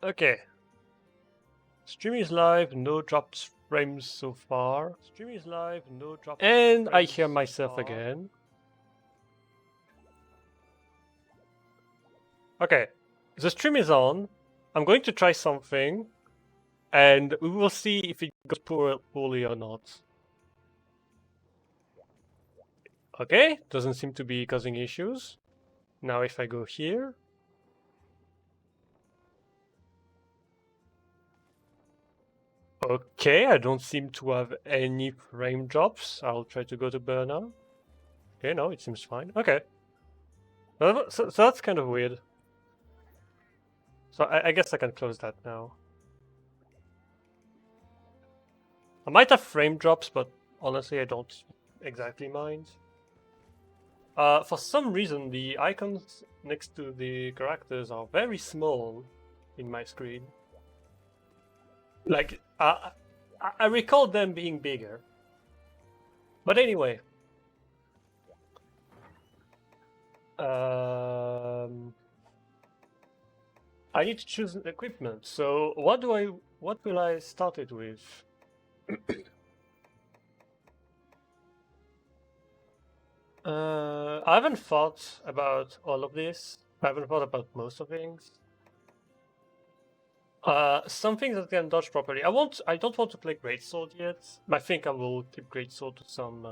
Okay. Stream is live, no dropped frames so far. Stream is live, no dropped and I hear myself again. Okay, the stream is on. I'm going to try something, and we will see if it goes poorly or not. Okay, doesn't seem to be causing issues. Now if I go here. Okay, I don't seem to have any frame drops. I'll try to go to burner. Okay, no, it seems fine. Okay. So that's kind of weird. So I guess I can close that now. I might have frame drops, but honestly I don't exactly mind. For some reason, the icons next to the characters are very small in my screen. Like, I recall them being bigger. But anyway. I need to choose an equipment. So what will I start it with? I haven't thought about all of this. I haven't thought about most of things. Some things that can dodge properly. I don't want to play Greatsword yet. I think I will keep Greatsword to some.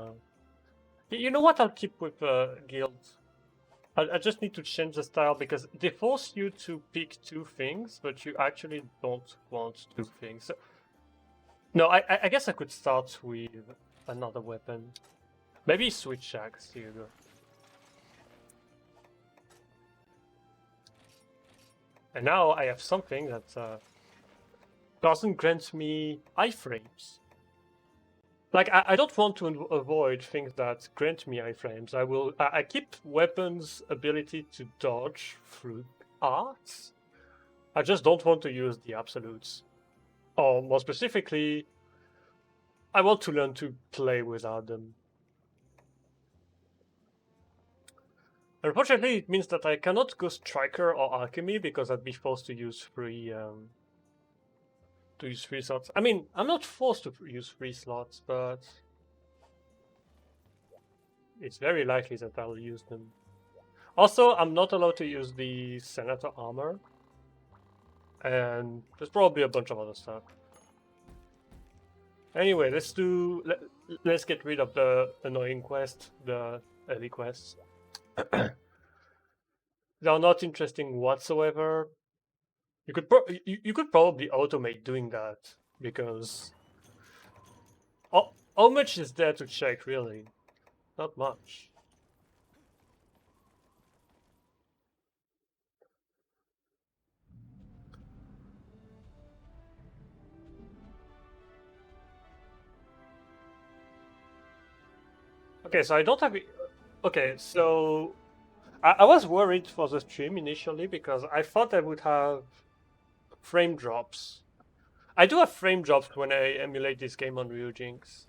You know what? I'll keep with Guild. I just need to change the style because they force you to pick two things, but you actually don't want two things. So, no, I guess I could start with another weapon. Maybe switch axe. Here you go. And now I have something that doesn't grant me iframes. Like, I don't want to avoid things that grant me iframes. I keep weapons' ability to dodge through arts. I just don't want to use the absolutes. Or more specifically, I want to learn to play without them. Unfortunately, it means that I cannot go Striker or Alchemy because I'd be forced to use three slots. I mean, I'm not forced to use 3 slots, but it's very likely that I'll use them. Also, I'm not allowed to use the Senator armor, and there's probably a bunch of other stuff. Anyway, let's get rid of the annoying quest, the early quests. They are not interesting whatsoever. You could probably automate doing that because how much is there to check really? Not much. Okay, so I don't have. Okay, so I was worried for the stream initially because I thought I would have frame drops. I do have frame drops when I emulate this game on Ryujinx.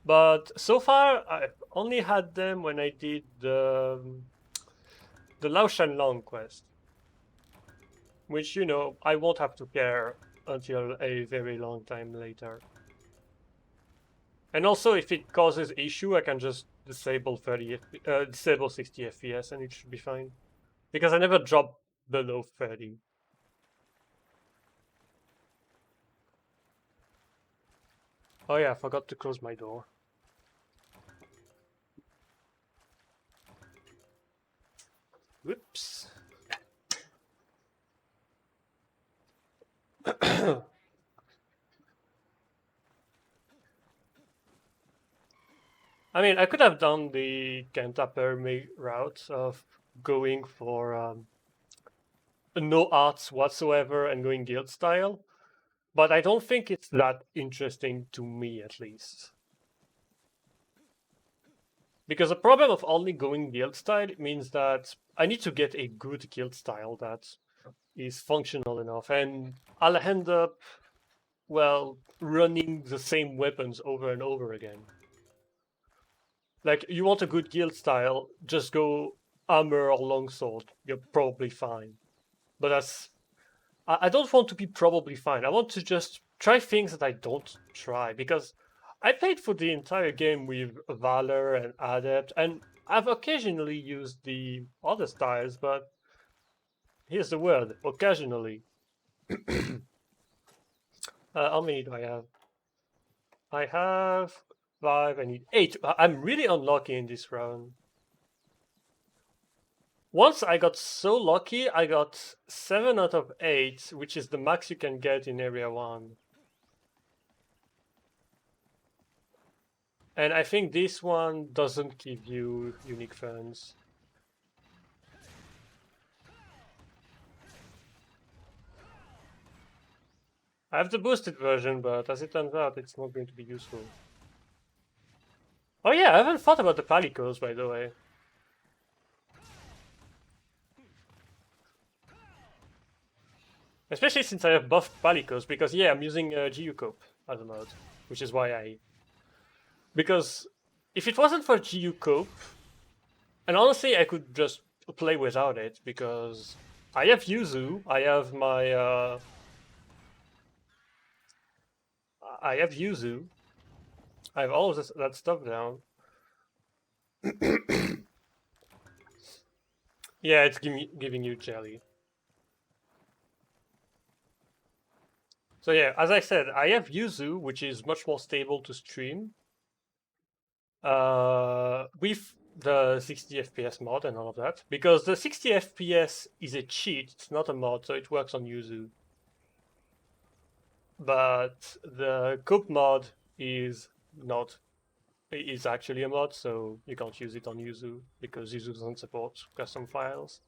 But so far, I've only had them when I did the Lao Shan Long quest. Which, you know, I won't have to care until a very long time later. And also, if it causes issue, I can just disable 60 FPS and it should be fine. Because I never drop below 30. Oh yeah, I forgot to close my door. Whoops. I mean, I could have done the Kenta Perme route of going for no arts whatsoever and going guild style, but I don't think it's that interesting to me, at least. Because the problem of only going guild style means that I need to get a good guild style that is functional enough, and I'll end up, well, running the same weapons over and over again. Like, you want a good guild style, just go armor or longsword. You're probably fine. But I don't want to be probably fine. I want to just try things that I don't try, because I played for the entire game with Valor and Adept, and I've occasionally used the other styles, but here's the word, occasionally. How many do I have? I have 5, I need 8. I'm really unlucky in this round. Once I got so lucky, I got 7 out of 8, which is the max you can get in Area 1. And I think this one doesn't give you unique funds. I have the boosted version, but as it turns out, it's not going to be useful. Oh yeah, I haven't thought about the Palicos, by the way. Especially since I have buffed Palicos, because yeah, I'm using GU Cope as a mod, which is why I... Because if it wasn't for GU Cope, and honestly I could just play without it, because I have Yuzu, I have my... I have Yuzu, I have all of that stuff down. Yeah, it's giving you jelly. So yeah, as I said, I have Yuzu, which is much more stable to stream. With the 60 FPS mod and all of that, because the 60 FPS is a cheat, it's not a mod, so it works on Yuzu. But the Cope mod is not, is actually a mod, so you can't use it on Yuzu, because Yuzu doesn't support custom files.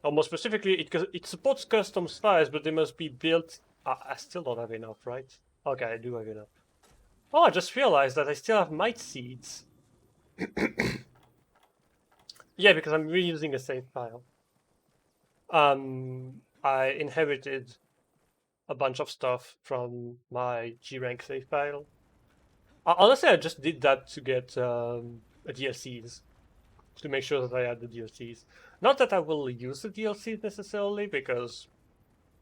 Or more specifically, it supports custom files, but they must be built... I still don't have enough, right? Okay, I do have enough. Oh, I just realized that I still have might seeds. Yeah, because I'm reusing a save file. I inherited a bunch of stuff from my G rank save file. Honestly, I just did that to get DLCs, to make sure that I had the DLCs. Not that I will use the DLCs necessarily, because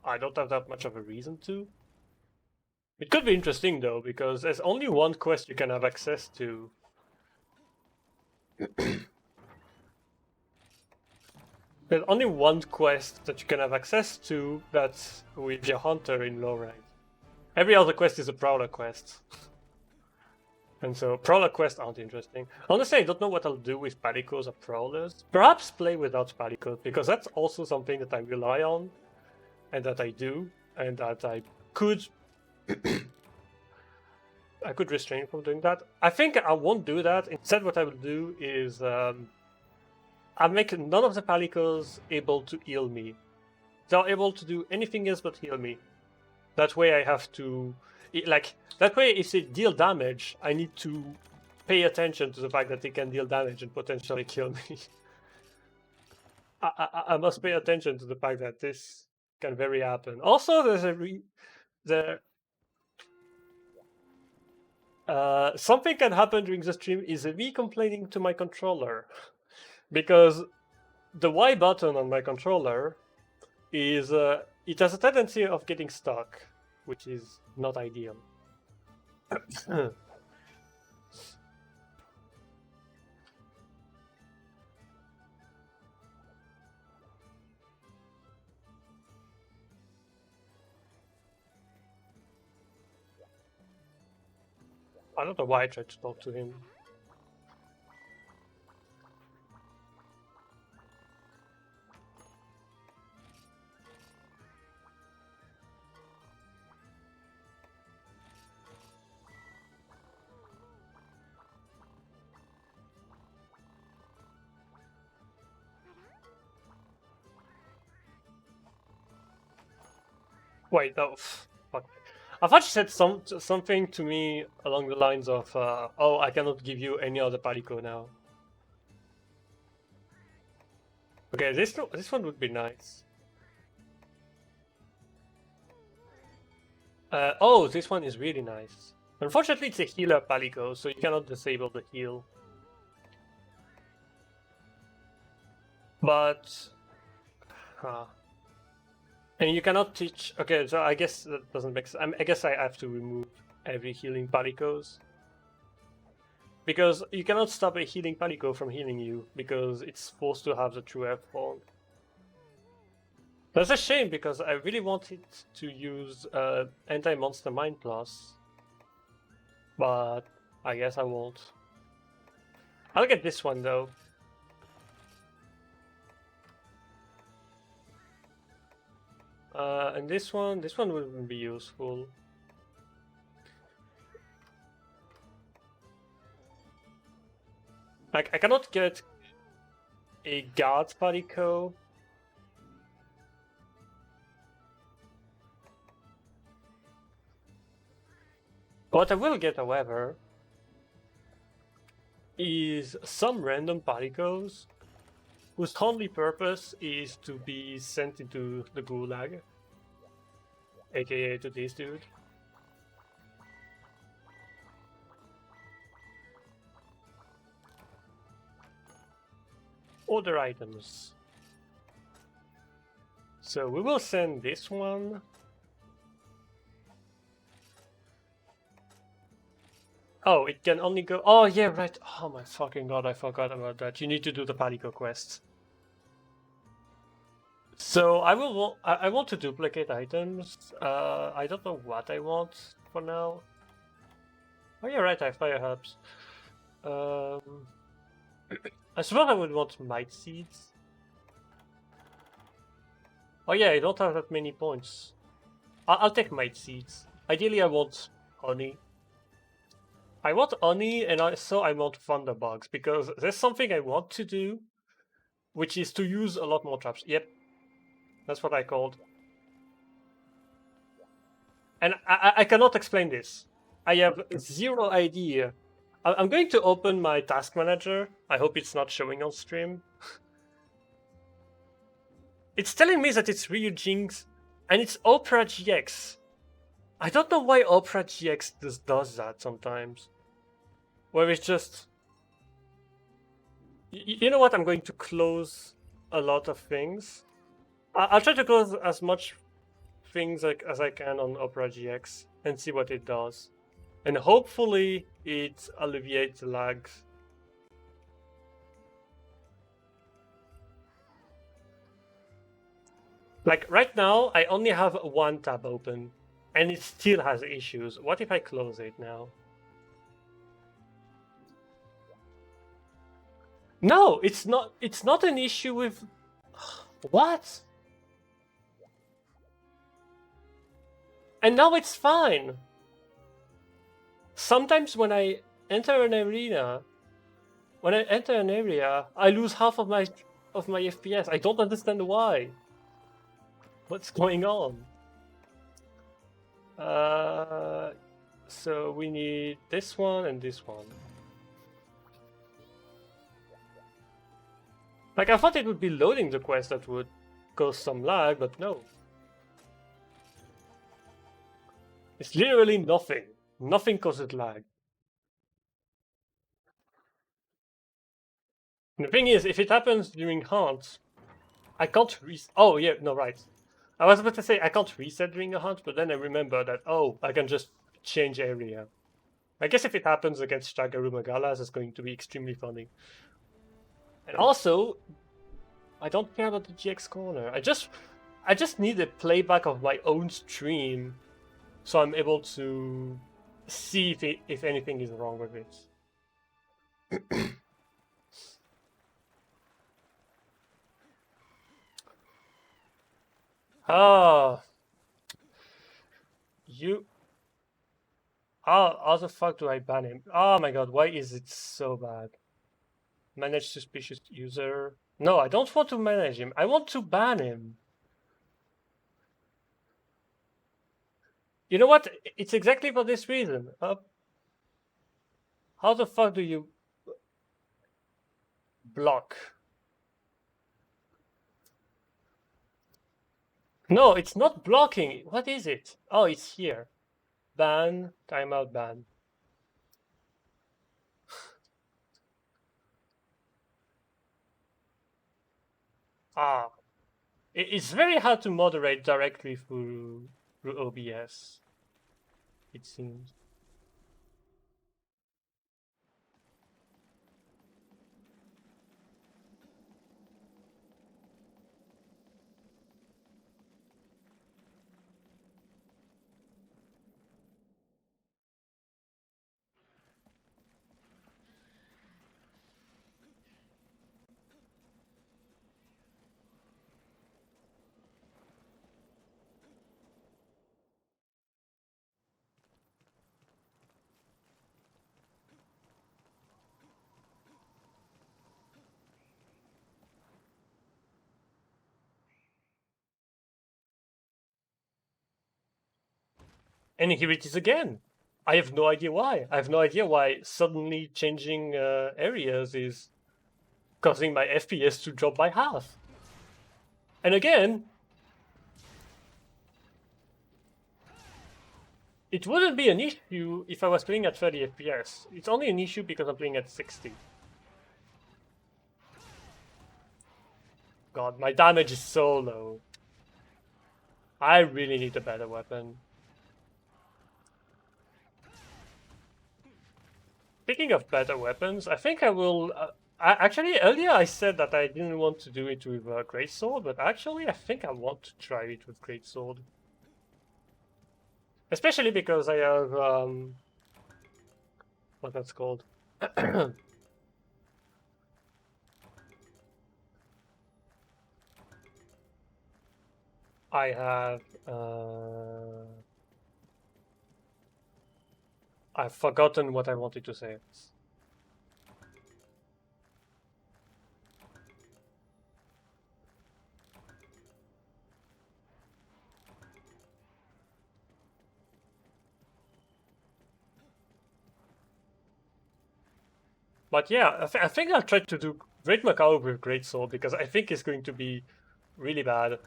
I don't have that much of a reason to. It could be interesting though, because there's only one quest you can have access to. There's only one quest that you can have access to that's with your hunter in low rank. Every other quest is a Prowler quest. And so Prowler quests aren't interesting. Honestly, I don't know what I'll do with Palicos or Prowlers. Perhaps play without Palicos, because that's also something that I rely on, and that I do, and that I could... I could restrain from doing that. I think I won't do that. Instead, what I will do is I'll make none of the Palicos able to heal me. They're able to do anything else but heal me. That way I have to... that way if they deal damage, I need to pay attention to the fact that they can deal damage and potentially kill me. I must pay attention to the fact that this can very happen. Also, there's something can happen during the stream is me complaining to my controller. Because the Y button on my controller is... it has a tendency of getting stuck, which is not ideal. I don't know why I tried to talk to him. Wait, no. Fuck. I thought she said something to me along the lines of, oh, I cannot give you any other Palico now. Okay, this one would be nice. Oh, this one is really nice. Unfortunately, it's a healer Palico, so you cannot disable the heal. But... And you cannot teach. Okay, so I guess that doesn't make sense. I guess I have to remove every healing particles. Because you cannot stop a healing palico from healing you, because it's supposed to have the true F form. That's a shame, because I really wanted to use Anti-Monster Mind Plus. But I guess I won't. I'll get this one though. And this one wouldn't be useful. Like, I cannot get a guard palico. What I will get, however, is some random palicos whose only purpose is to be sent into the gulag, aka to this dude. Other items. So we will send this one. Oh, it can only go. Oh yeah, right. Oh my fucking god, I forgot about that. You need to do the palico quest. So I want to duplicate items. I don't know what I want for now. Oh yeah, right. I have fire herbs. I suppose I would want might seeds. Oh yeah, I don't have that many points. I'll take might seeds. Ideally, I want honey. I want honey, and also I want thunderbugs, because there's something I want to do, which is to use a lot more traps. Yep, that's what I called. And I cannot explain this. I have zero idea. I'm going to open my task manager. I hope it's not showing on stream. It's telling me that it's Ryu Jinx, and it's Opera GX. I don't know why Opera GX does that sometimes. Where it's just... You know what? I'm going to close a lot of things. I'll try to close as much things as I can on Opera GX and see what it does. And hopefully it alleviates the lags. Like right now, I only have one tab open and it still has issues. What if I close it now? No, it's not an issue with... What? And now it's fine. Sometimes when I enter an area, I lose half of my FPS. I don't understand why. What's going on? So we need this one and this one. Like, I thought it would be loading the quest that would cause some lag, but no. It's literally nothing. Nothing causes lag. And the thing is, if it happens during hunt, I can't oh yeah, no, right. I was about to say I can't reset during a hunt, but then I remember that, oh, I can just change area. I guess if it happens against Shagarumagalas, it's going to be extremely funny. And also, I don't care about the GX corner. I just need a playback of my own stream, so I'm able to see if anything is wrong with it. Ah, you. How the fuck do I ban him? Oh my god, why is it so bad? Manage suspicious user. No, I don't want to manage him. I want to ban him. You know what? It's exactly for this reason. How the fuck do you block? No, it's not blocking. What is it? Oh, it's here. Ban, timeout ban. Ah, It's very hard to moderate directly through OBS, it seems. And here it is again. I have no idea why. I have no idea why suddenly changing areas is causing my FPS to drop by half. And again, it wouldn't be an issue if I was playing at 30 FPS. It's only an issue because I'm playing at 60. God, my damage is so low. I really need a better weapon. Speaking of better weapons, I think I will... actually, earlier I said that I didn't want to do it with Greatsword, but actually I think I want to try it with Greatsword. Especially because I have... what that's called? I have... I've forgotten what I wanted to say. But yeah, I think I'll try to do Great Macau with Greatsword because I think it's going to be really bad.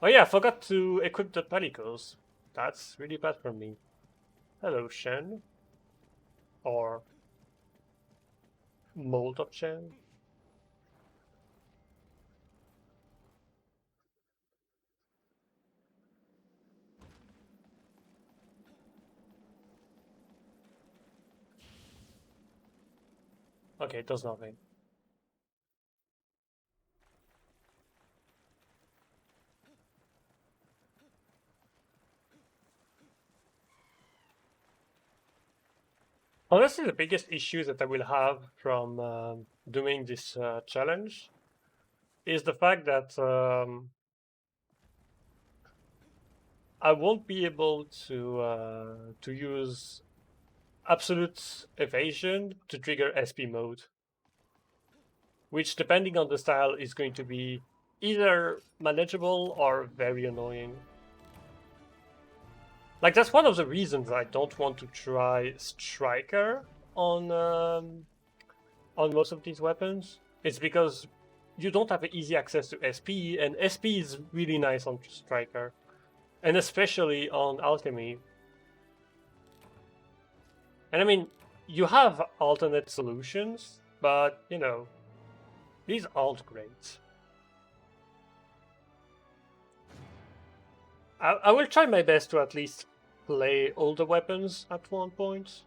Oh yeah, I forgot to equip the Pellicles. That's really bad for me. Hello, Shen. Or Mold of Shen. Okay, it does nothing. Honestly, the biggest issue that I will have from doing this challenge is the fact that I won't be able to use absolute evasion to trigger SP mode, which, depending on the style, is going to be either manageable or very annoying. Like, that's one of the reasons I don't want to try Striker on most of these weapons. It's because you don't have easy access to SP, and SP is really nice on Striker, and especially on Alchemy. And I mean, you have alternate solutions, but you know, these aren't great. I will try my best to at least play all the weapons at one point.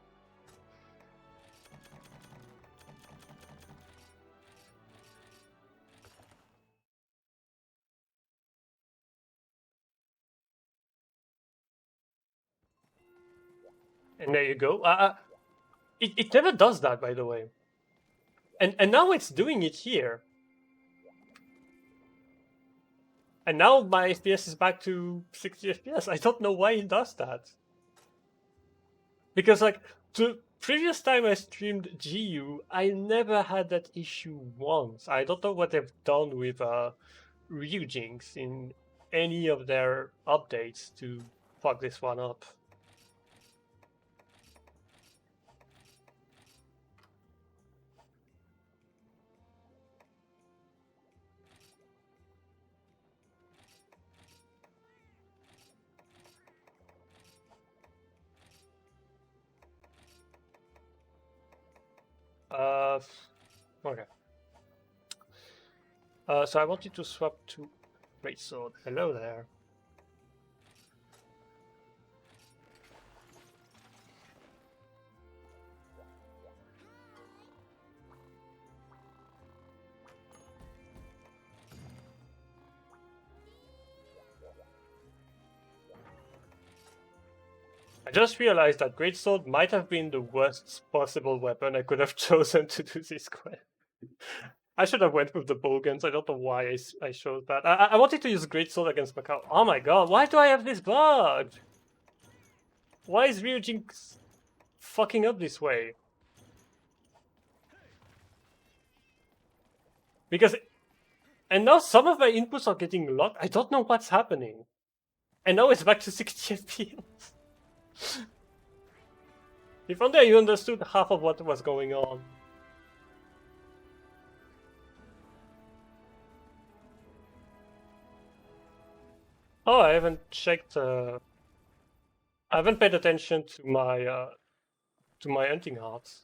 And there you go. It never does that, by the way. And now it's doing it here. And now my FPS is back to 60 FPS. I don't know why it does that. Because, like, the previous time I streamed GU, I never had that issue once. I don't know what they've done with Ryujinx in any of their updates to fuck this one up. Okay. So I wanted to swap to Greatsword. Hello there. I just realized that Greatsword might have been the worst possible weapon I could have chosen to do this quest. I should have went with the bowguns. I don't know why I chose that. I wanted to use Greatsword against Macau. Oh my god, why do I have this bug? Why is Ryujin fucking up this way? Because... And now some of my inputs are getting locked. I don't know what's happening. And now it's back to 60 FPS. If only I understood half of what was going on. Oh, I haven't checked. I haven't paid attention to my hunting hearts.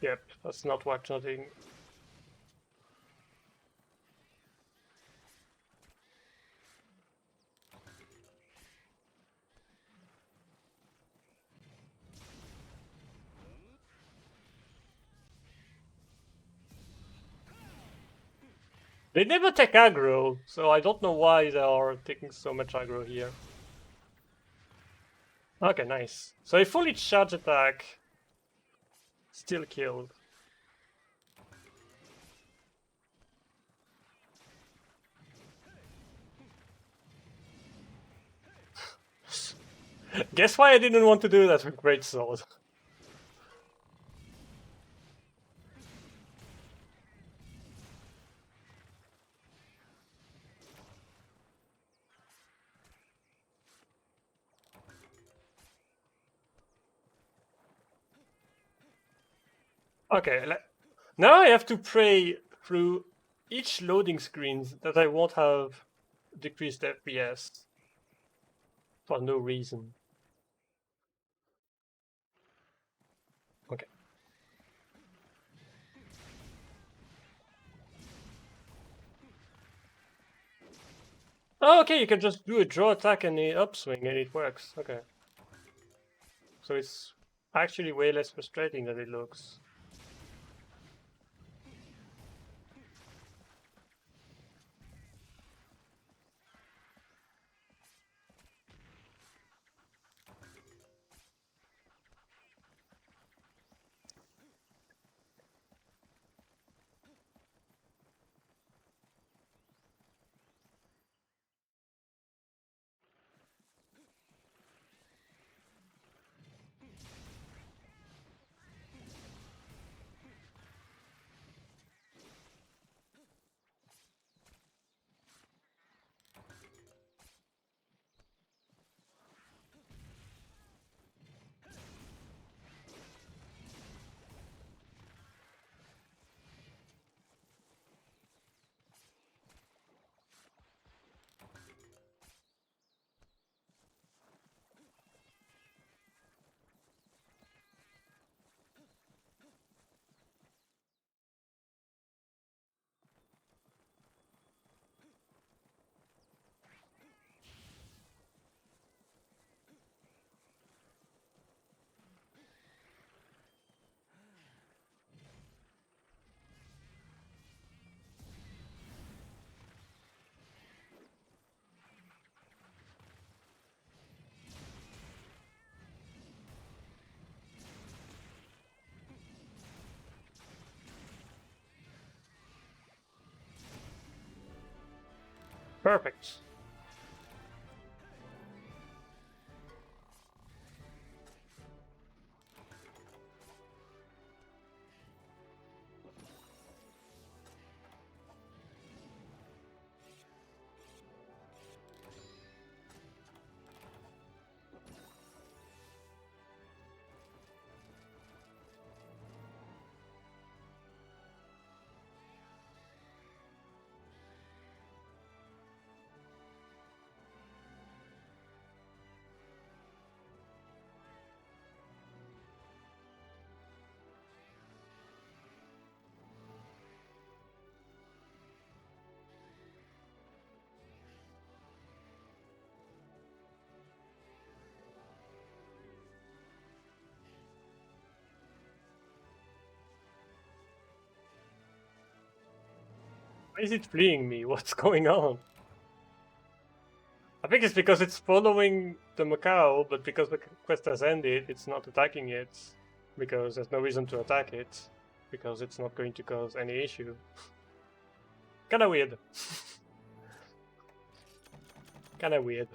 Yep, that's not watch nothing. They never take aggro, so I don't know why they are taking so much aggro here. Okay, nice. So a fully charge attack. Still killed. Guess why I didn't want to do that with Greatsword. Okay, now I have to pray through each loading screens that I won't have decreased FPS for no reason. Okay. Oh, okay, you can just do a draw attack and the upswing and it works. Okay. So it's actually way less frustrating than it looks. Perfect. Why is it fleeing me? What's going on? I think it's because it's following the Macau, but because the quest has ended, it's not attacking it. Because there's no reason to attack it. Because it's not going to cause any issue. Kinda weird. Kinda weird.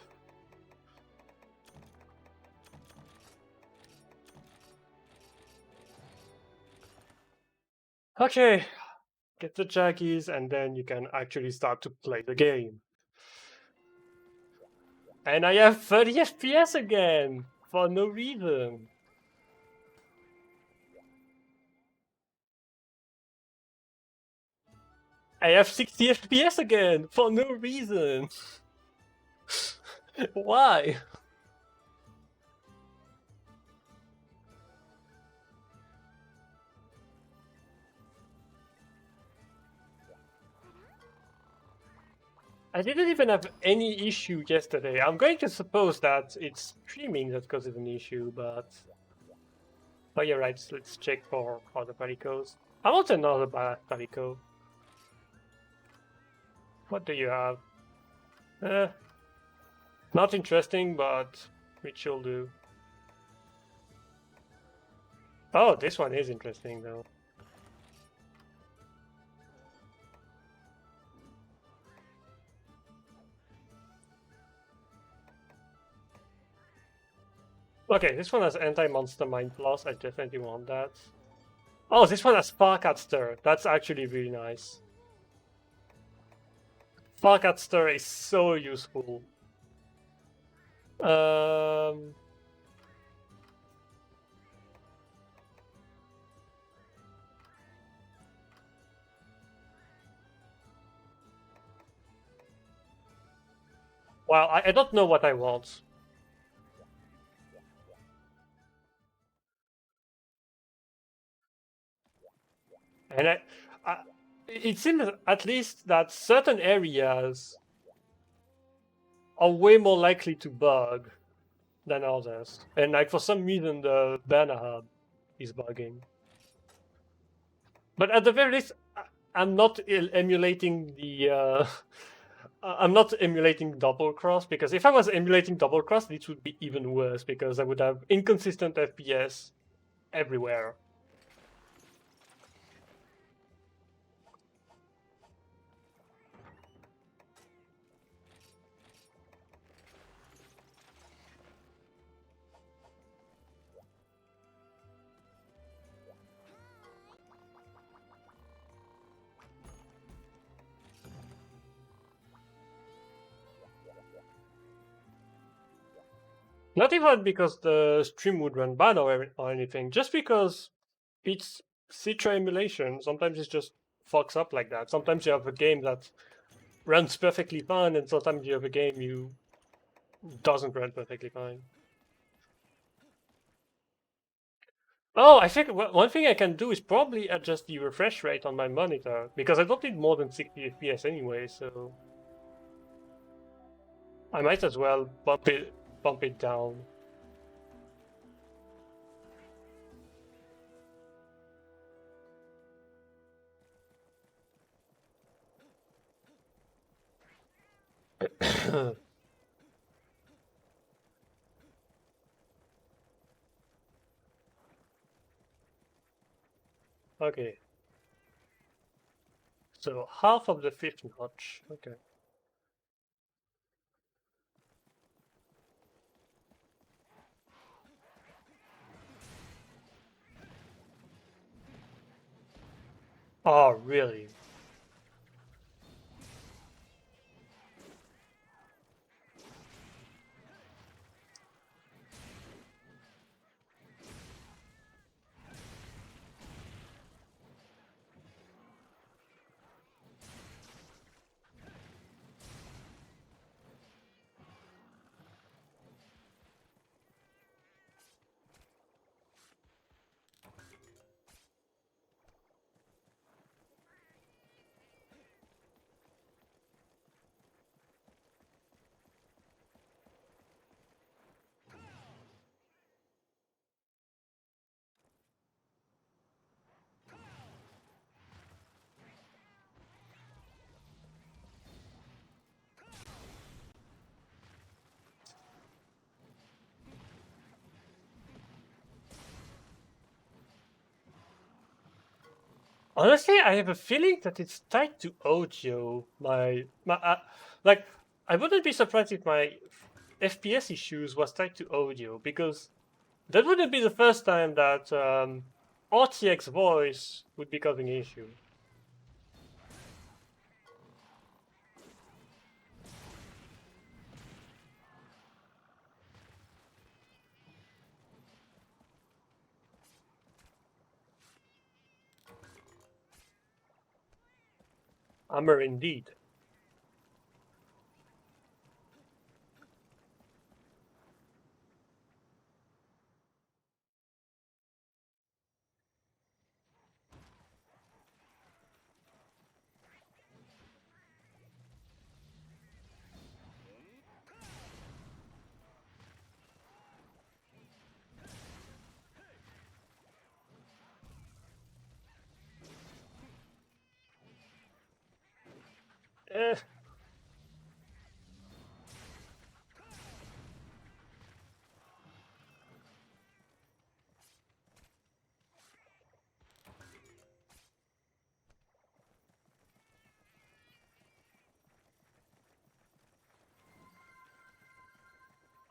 Okay, get the jackies and then you can actually start to play the game. And I have 30 FPS again! For no reason. I have 60 FPS again! For no reason! Why? I didn't even have any issue yesterday. I'm going to suppose that it's streaming that causes an issue, but... Oh, you're right, so let's check for other palicos. I want another palico. What do you have? Not interesting, but which will do. Oh, this one is interesting though. Okay, this one has anti-monster mind plus. I definitely want that. Oh, this one has Spark Stir. That's actually really nice. Spark Stir is so useful. Well, I don't know what I want. And it seems at least that certain areas are way more likely to bug than others. And like for some reason the banner hub is bugging. But at the very least, I'm not emulating the I'm not emulating double cross, because if I was emulating double cross, this would be even worse because I would have inconsistent FPS everywhere. Not even because the stream would run bad or anything, just because it's Citra emulation. Sometimes it just fucks up like that. Sometimes you have a game that runs perfectly fine, and sometimes you have a game you doesn't run perfectly fine. Oh, I think one thing I can do is probably adjust the refresh rate on my monitor, because I don't need more than 60 FPS anyway, so I might as well bump it down. Okay. So half of the fifth notch. Okay. Oh, really? Honestly, I have a feeling that it's tied to audio. Like, I wouldn't be surprised if my FPS issues was tied to audio, because that wouldn't be the first time that RTX voice would be causing issue. Hammer indeed. Eh.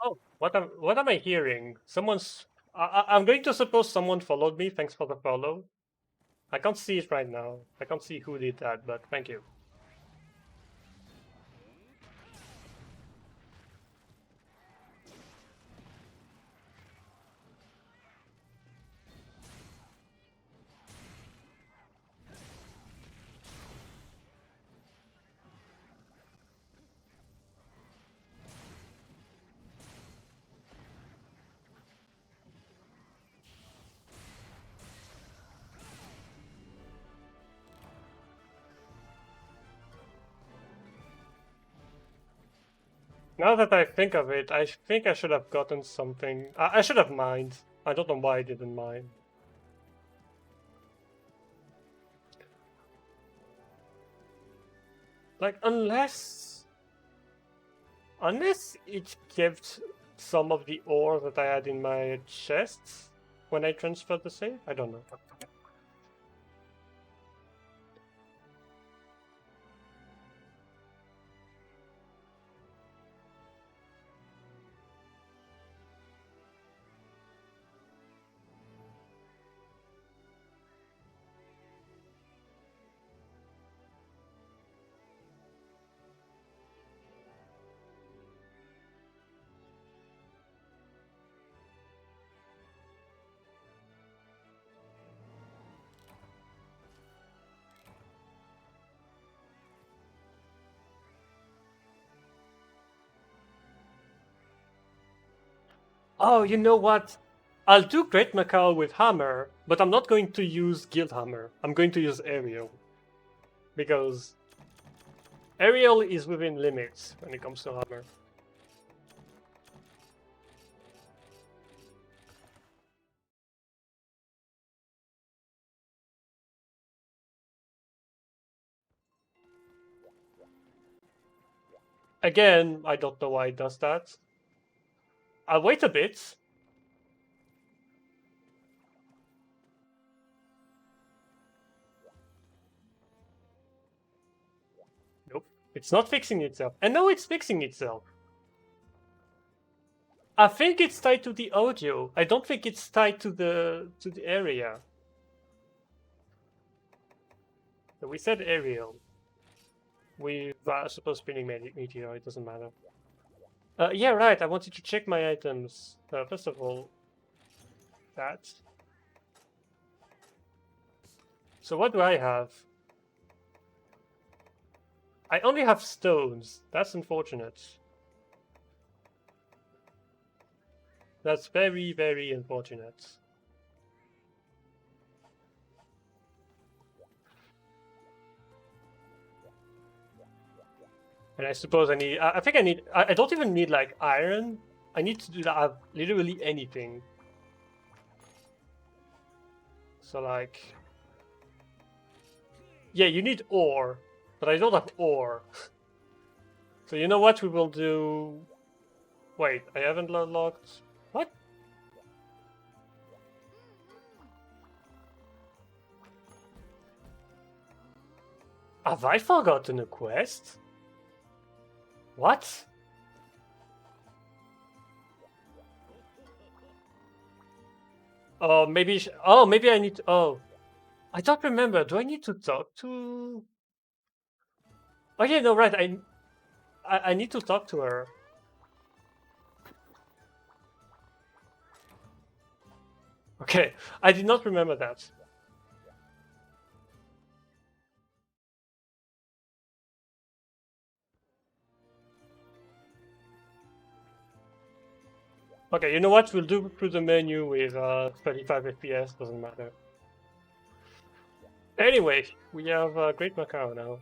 Oh, what am I hearing? I'm going to suppose someone followed me. Thanks for the follow. I can't see it right now. I can't see who did that, but thank you. Now that I think of it, I think I should have gotten something. I should have mined. I don't know why I didn't mine. Like, unless it kept some of the ore that I had in my chests when I transferred the save? I don't know. Oh, you know what? I'll do Great Macau with Hammer, but I'm not going to use Guild Hammer. I'm going to use Aerial. Because Aerial is within limits when it comes to Hammer. Again, I don't know why it does that. I'll wait a bit. Nope. It's not fixing itself. And now it's fixing itself. I think it's tied to the audio. I don't think it's tied to the area. So we said aerial. We suppose spinning meteor, it doesn't matter. Yeah, right, I wanted to check my items. First of all, that. So what do I have? I only have stones. That's unfortunate. That's very, very unfortunate. And I suppose I need. I think I need. I don't even need like iron. I need to do that. Literally anything. So like. Yeah, you need ore, but I don't have ore. So you know what we will do? Wait, I haven't locked. What? Have I forgotten a quest? What? Oh, maybe. Oh, maybe I need. Oh, I don't remember. Do I need to talk to? Oh yeah, no, right. I need to talk to her. Okay, I did not remember that. Okay, you know what? We'll do through the menu with 35 FPS. Doesn't matter. Anyway, we have Great Macau now.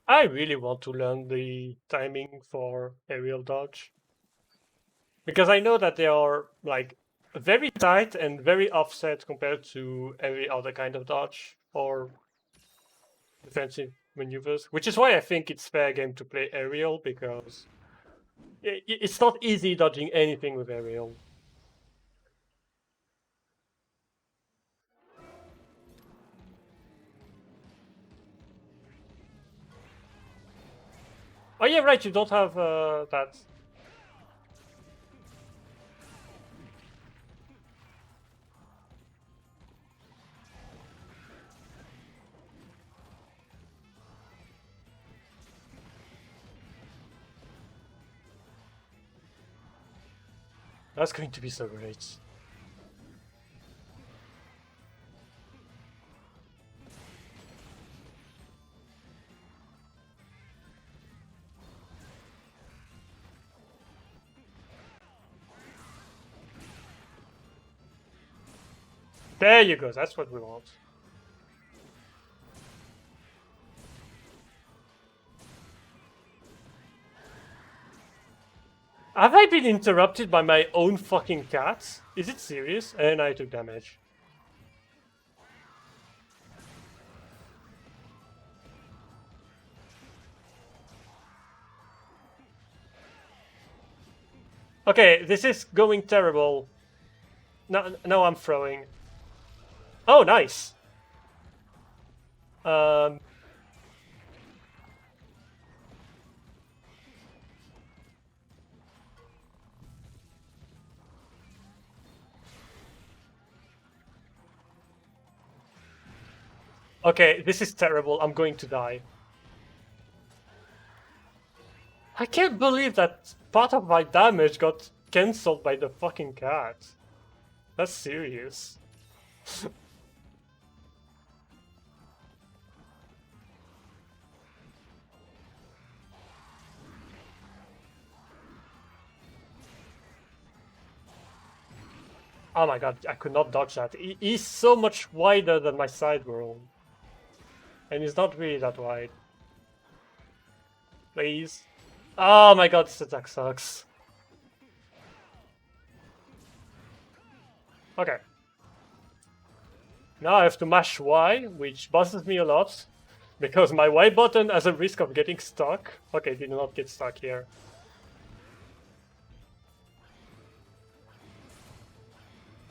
I really want to learn the timing for aerial dodge because I know that they are like very tight and very offset compared to every other kind of dodge or defensive maneuvers, which is why I think it's fair game to play aerial because it's not easy dodging anything with aerial. Oh yeah, right. You don't have that. That's going to be so great. There you go. That's what we want. Have I been interrupted by my own fucking cat? Is it serious? And I took damage. Okay, this is going terrible. No, I'm throwing. Oh, nice. Um, okay, this is terrible. I'm going to die. I can't believe that part of my damage got cancelled by the fucking cat. That's serious. Oh my god, I could not dodge that. He's so much wider than my side world. And he's not really that wide. Please. Oh my god, this attack sucks. Okay. Now I have to mash Y, which bothers me a lot. Because my Y button has a risk of getting stuck. Okay, did not get stuck here.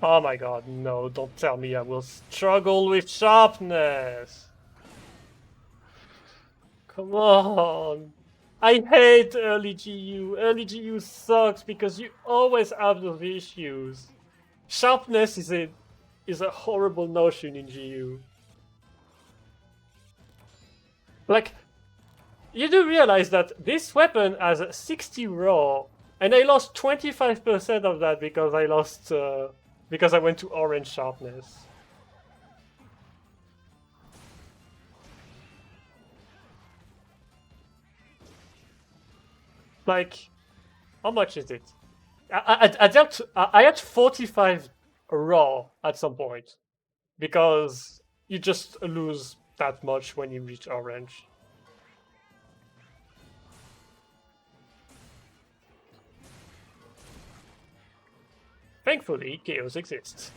Oh my god, no, don't tell me I will struggle with sharpness. Come on. I hate early GU. Early GU sucks because you always have those issues. Sharpness is a is a horrible notion in GU. Like, you do realize that this weapon has 60 raw, and I lost 25% of that because I lost because I went to orange sharpness. Like, how much is it? I had 45 raw at some point because you just lose that much when you reach orange. Thankfully, chaos exists.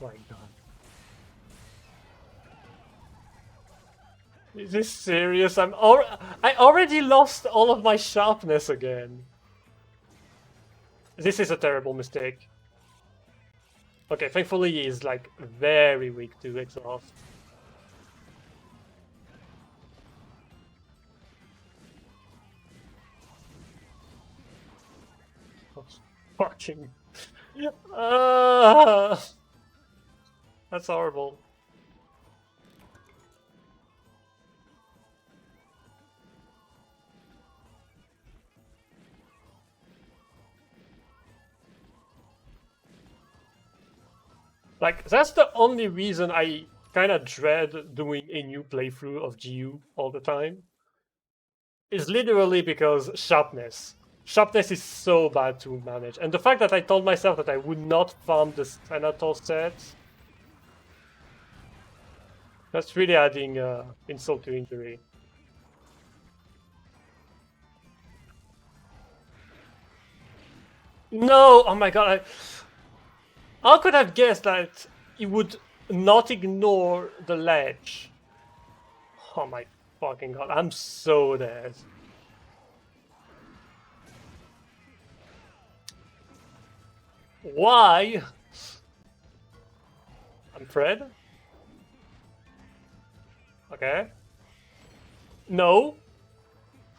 My god. Is this serious? I already lost all of my sharpness again. This is a terrible mistake. Okay, thankfully he is like very weak to exhaust. Oh, fucking. That's horrible. Like, that's the only reason I kind of dread doing a new playthrough of GU all the time. Is literally because sharpness. Sharpness is so bad to manage. And the fact that I told myself that I would not farm the Senator set, that's really adding insult to injury. No! Oh my god, how could I have guessed that he would not ignore the ledge? Oh my fucking god, I'm so dead. Why? I'm Fred? Okay. No.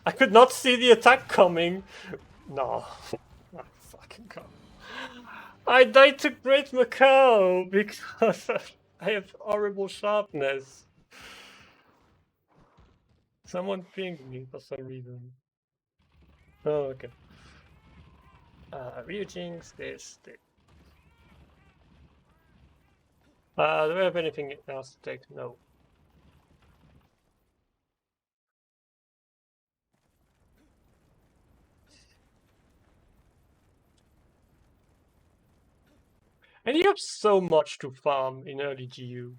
I could not see the attack coming. No. Oh, fucking god. I died to Great Macau because I have horrible sharpness. Someone pinged me for some reason. Oh, okay. Ryujinx, this. Do I have anything else to take? No. And you have so much to farm in early GU.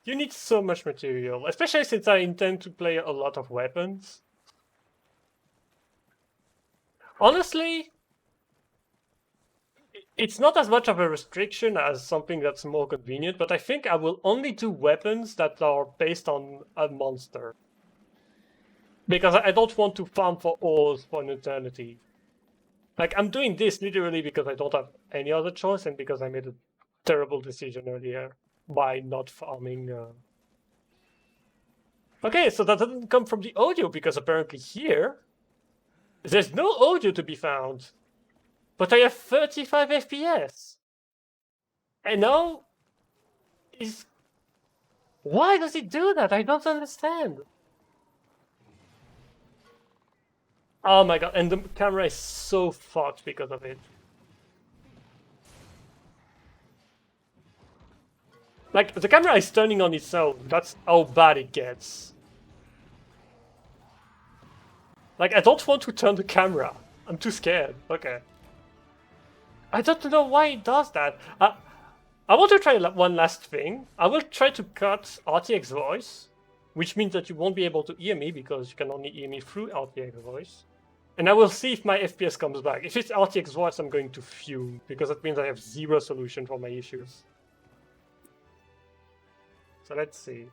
You need so much material, especially since I intend to play a lot of weapons. Honestly, it's not as much of a restriction as something that's more convenient, but I think I will only do weapons that are based on a monster. Because I don't want to farm for ores for an eternity. Like, I'm doing this literally because I don't have any other choice and because I made a terrible decision earlier by not farming. Okay, so that doesn't come from the audio because apparently here, there's no audio to be found. But I have 35 FPS. And now, why does it do that? I don't understand. Oh my god, and the camera is so fucked because of it. Like, the camera is turning on its own. That's how bad it gets. Like, I don't want to turn the camera. I'm too scared. Okay. I don't know why it does that. I want to try one last thing. I will try to cut RTX voice, which means that you won't be able to hear me because you can only hear me through RTX voice. And I will see if my FPS comes back. If it's RTX voice, I'm going to fume because that means I have zero solution for my issues. So let's see.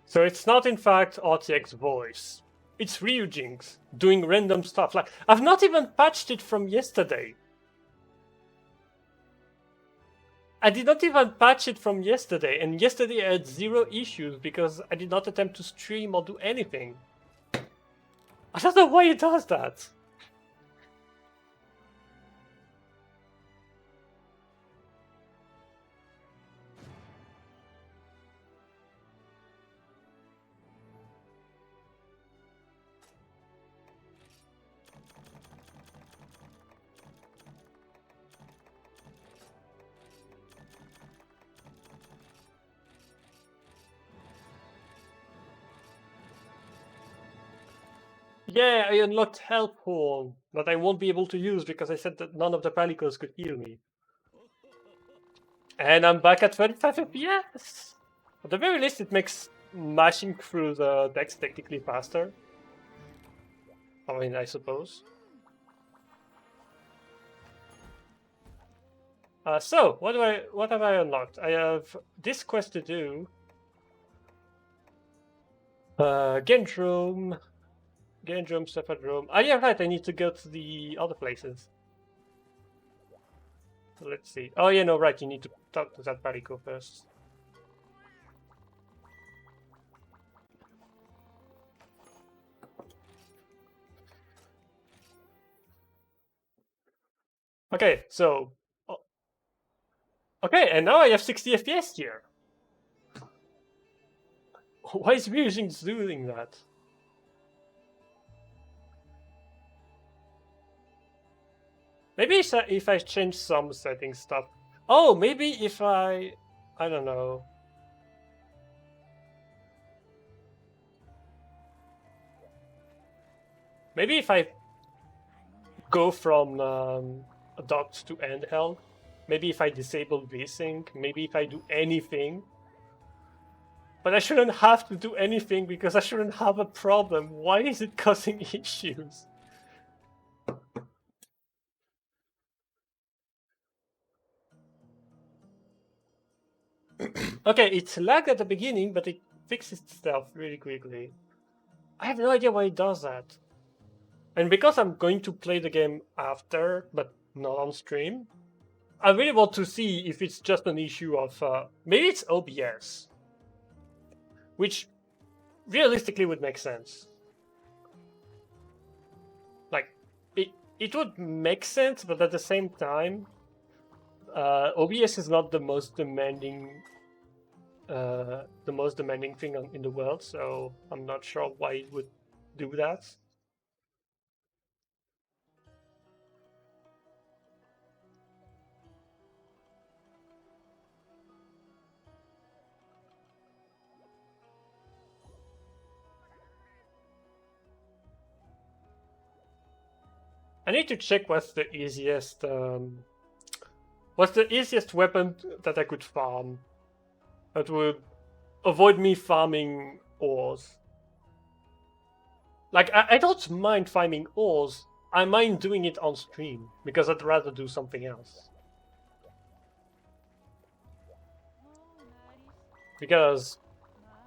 So it's not in fact RTX voice. It's Ryujinx doing random stuff. Like, I've not even patched it from yesterday. I did not even patch it from yesterday, and yesterday I had 0 issues because I did not attempt to stream or do anything. I don't know why it does that. Yeah, I unlocked Help Horn that I won't be able to use because I said that none of the Palicos could heal me. And I'm back at 35 FPS! At the very least, it makes mashing through the decks technically faster. I mean, I suppose. So, what have I unlocked? I have this quest to do. Gendrome, Cephadrome. Ah, yeah, right, I need to go to the other places. So let's see. Oh, yeah, no, right, you need to talk to that Palico first. Okay, so... Okay, and now I have 60 FPS here. Why is Musing doing that? Maybe if I change some setting stuff. Oh, maybe if I don't know. Maybe if I go from docked to handheld. Maybe if I disable VSync. Maybe if I do anything. But I shouldn't have to do anything because I shouldn't have a problem. Why is it causing issues? Okay, it's lagged at the beginning, but it fixes itself really quickly. I have no idea why it does that. And because I'm going to play the game after, but not on stream, I really want to see if it's just an issue of maybe it's OBS, which realistically would make sense. Like it would make sense, but at the same time, OBS is not the most demanding thing in the world, so I'm not sure why it would do that. I need to check what's the easiest weapon that I could farm that would avoid me farming ores. Like, I don't mind farming ores, I mind doing it on stream, because I'd rather do something else. Because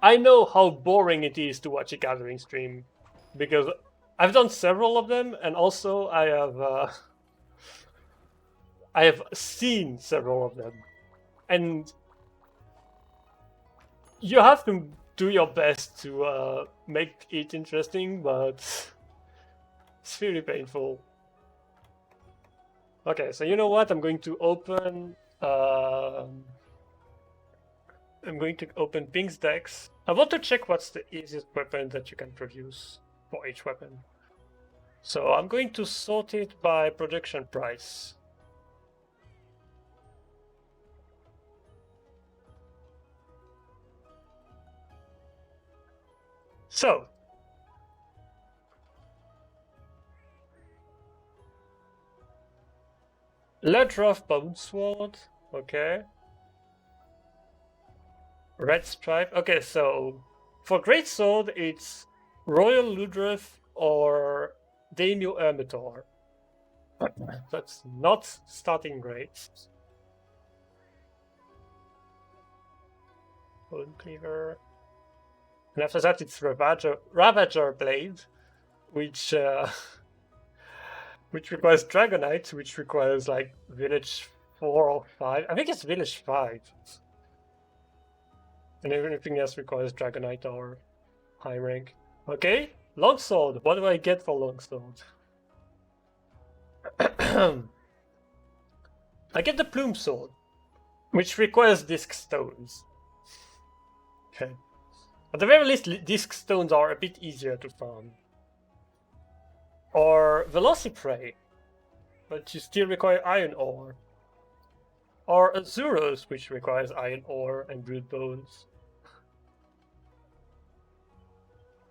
I know how boring it is to watch a gathering stream, because I've done several of them, and also I have seen several of them. And you have to do your best to make it interesting, but it's really painful. Okay, so you know what? I'm going to open Pink's decks. I want to check what's the easiest weapon that you can produce for each weapon. So I'm going to sort it by production price. So, Ledroth Bone Sword. Okay. Red Stripe. Okay, so for Great Sword, it's Royal Ludrith or Daimyo Ermitor. That's not starting great. Bone Cleaver. And after that, it's Ravager Blade, which which requires Dragonite, which requires like Village 4 or 5. I think it's Village 5. And everything else requires Dragonite or high rank. Okay, Longsword. What do I get for Longsword? I get the Plume Sword, which requires Disc Stones. Okay. At the very least, Disc Stones are a bit easier to farm. Or Velociprey, but you still require Iron Ore. Or Azuros, which requires Iron Ore and Brood Bones.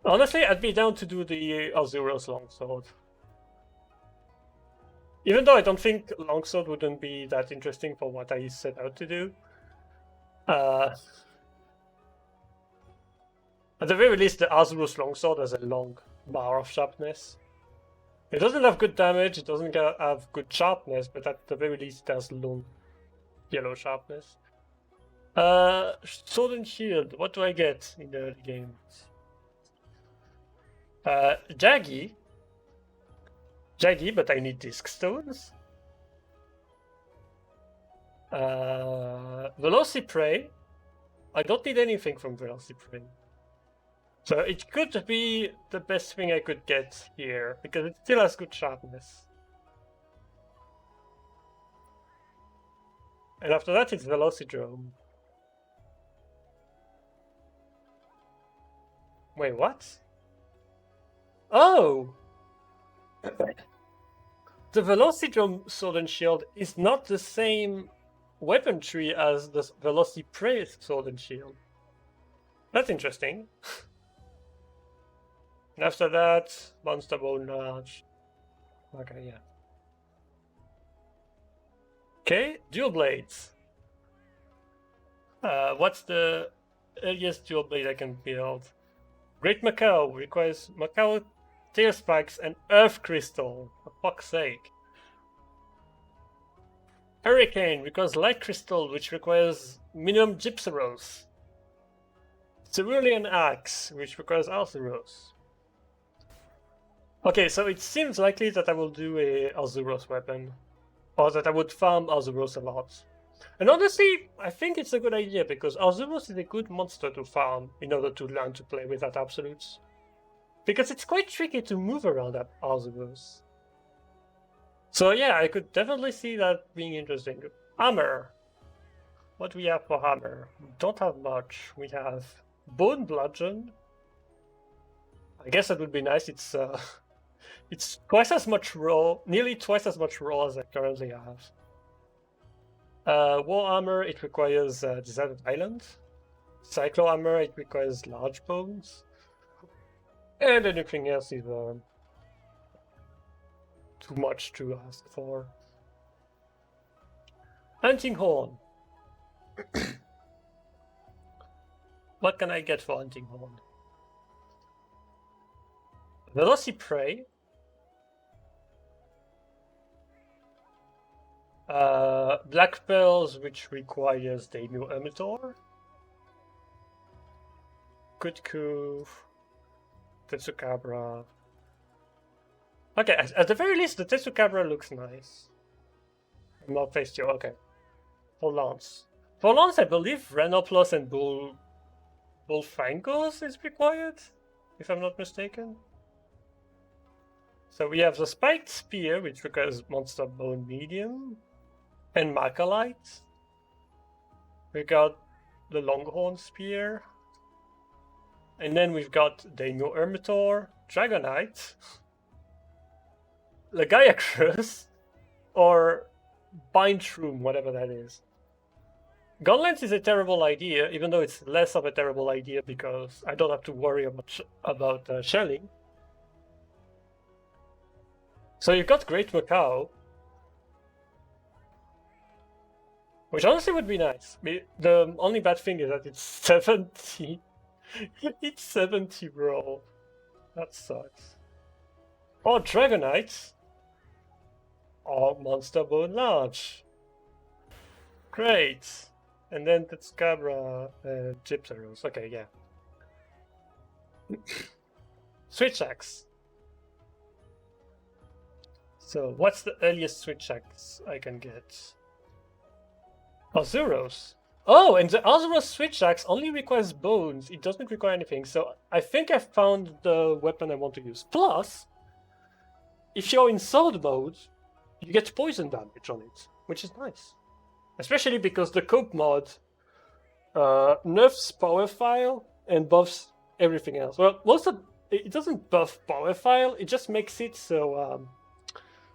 Honestly, I'd be down to do the Azuros Longsword. Even though I don't think Longsword wouldn't be that interesting for what I set out to do. At the very least, the Azuros Longsword has a long bar of sharpness. It doesn't have good damage, it doesn't have good sharpness, but at the very least it has long yellow sharpness. Sword and Shield, what do I get in the early game? Jaggy, but I need Disc Stones. Velociprey, I don't need anything from Velociprey. So it could be the best thing I could get here, because it still has good sharpness. And after that it's Velocidrome. Wait, what? Oh! The Velocidrome Sword and Shield is not the same weapon tree as the Velociprey Sword and Shield. That's interesting. And after that, Monster Bone Large. Okay, yeah. Okay, Dual Blades. What's the earliest Dual Blade I can build? Great Macau requires Macau, Tail Spikes, and Earth Crystal. For fuck's sake. Hurricane requires Light Crystal, which requires minimum Gypsyros. Cerulean Axe, which requires Arzuros. Okay, so it seems likely that I will do a Arzuros weapon. Or that I would farm Arzuros a lot. And honestly, I think it's a good idea, because Arzuros is a good monster to farm in order to learn to play without absolutes. Because it's quite tricky to move around Arzuros. So yeah, I could definitely see that being interesting. Hammer. What do we have for Hammer? We don't have much. We have Bone Bludgeon. I guess that would be nice. It's twice as much raw, nearly twice as much raw as I currently have. War Armor, it requires Deserted Island. Cyclo Armor, it requires Large Bones. And anything else is too much to ask for. Hunting Horn. What can I get for Hunting Horn? Velociprey. Black Pearls, which requires Daimyo Ermitor. Kutku. Tetsukabra. Okay, at the very least, the Tetsukabra looks nice. Not Facial, okay. For Lance. For Lance, I believe Renoplos and Bullfangos is required, if I'm not mistaken. So we have the Spiked Spear, which requires Monster Bone Medium, and Macalite. We got the Longhorn Spear. And then we've got Daimyo Ermitor, Dragonite, Legiacrus, or Bind Shroom, whatever that is. Gauntlet is a terrible idea, even though it's less of a terrible idea because I don't have to worry about shelling. So you've got Great Macau. Which honestly would be nice. The only bad thing is that it's 70. It's 70 roll. That sucks. Or Dragonites. Or Monster Bone Large. Great. And then the Scabra Gypsaros. Okay, yeah. Switch Axe. So, what's the earliest Switch Axe I can get? Azuros. Oh, and the Azuros Switch Axe only requires bones. It doesn't require anything. So, I think I found the weapon I want to use. Plus, if you're in sword mode, you get poison damage on it, which is nice. Especially because the cope mod nerfs power file and buffs everything else. Well, it doesn't buff power file, it just makes it so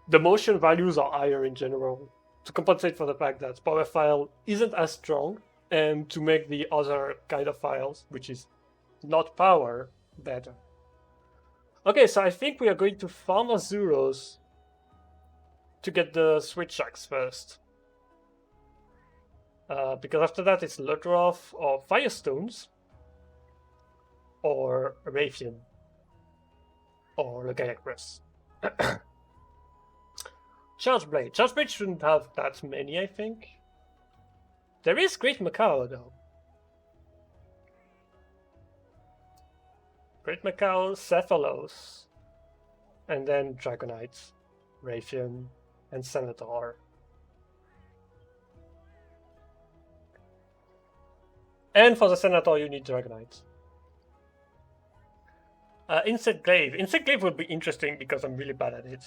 the motion values are higher in general to compensate for the fact that power file isn't as strong and to make the other kind of files, which is not power, better. Okay, so I think we are going to farm Azuros to get the Switch Axe first. Because after that it's Ludroth or Firestones or Raytheon or Legaecrus. Charge Blade. Charge Blade shouldn't have that many, I think. There is Great Macao though. Great Macao, Cephalos, and then Dragonite, Raytheon, and Senator. And for the Senator, you need Dragonite. Insect Glaive. Insect Glaive would be interesting because I'm really bad at it.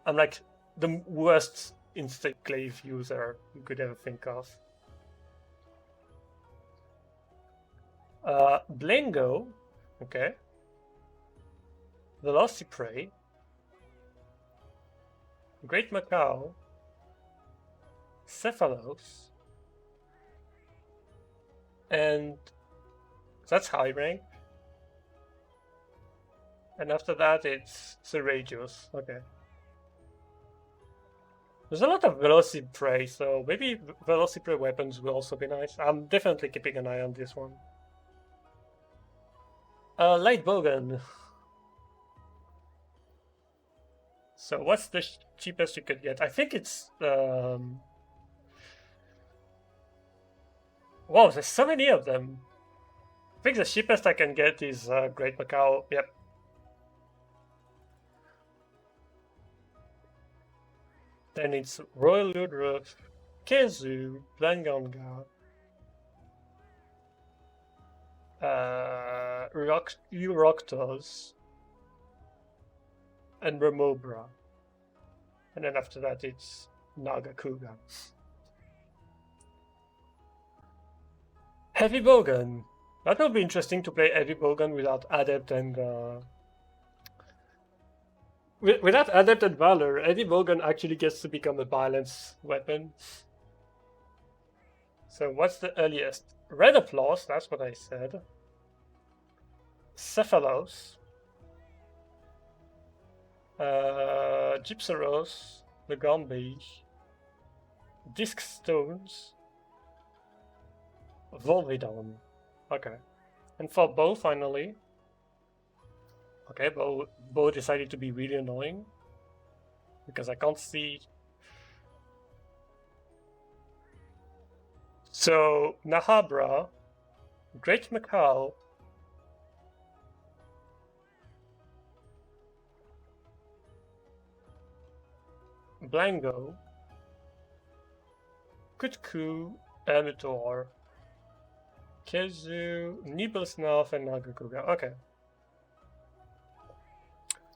I'm like the worst Insect Glaive user you could ever think of. Blango. Okay. Velociprey. Great Macao. Cephalos. And that's high rank. And after that it's Ceragios. Okay. There's a lot of Velociprey, so maybe Velociprey weapons will also be nice. I'm definitely keeping an eye on this one. Light Bowgun. So what's the cheapest you could get? I think it's wow, there's so many of them. I think the cheapest I can get is Great Macao. Yep. Then it's Royal Ludroth, Kezu, Blanganga, Uroctos, and Remobra. And then after that it's Nagakuga. Heavy Bowgun. That will be interesting to play Heavy Bowgun without Adept and without Adept and Valor. Heavy Bowgun actually gets to become a balance weapon. So what's the earliest? Red Applause, that's what I said. Cephalos. Gypsaros, Legambi, Disc Stones, Volvidon. Okay. And for Bow finally. Okay, Bow decided to be really annoying. Because I can't see. So Nahabra, Great Macao, Blango, Kutku, Amator, Kezu, Nibelsnarf, and Nagakuga. Okay.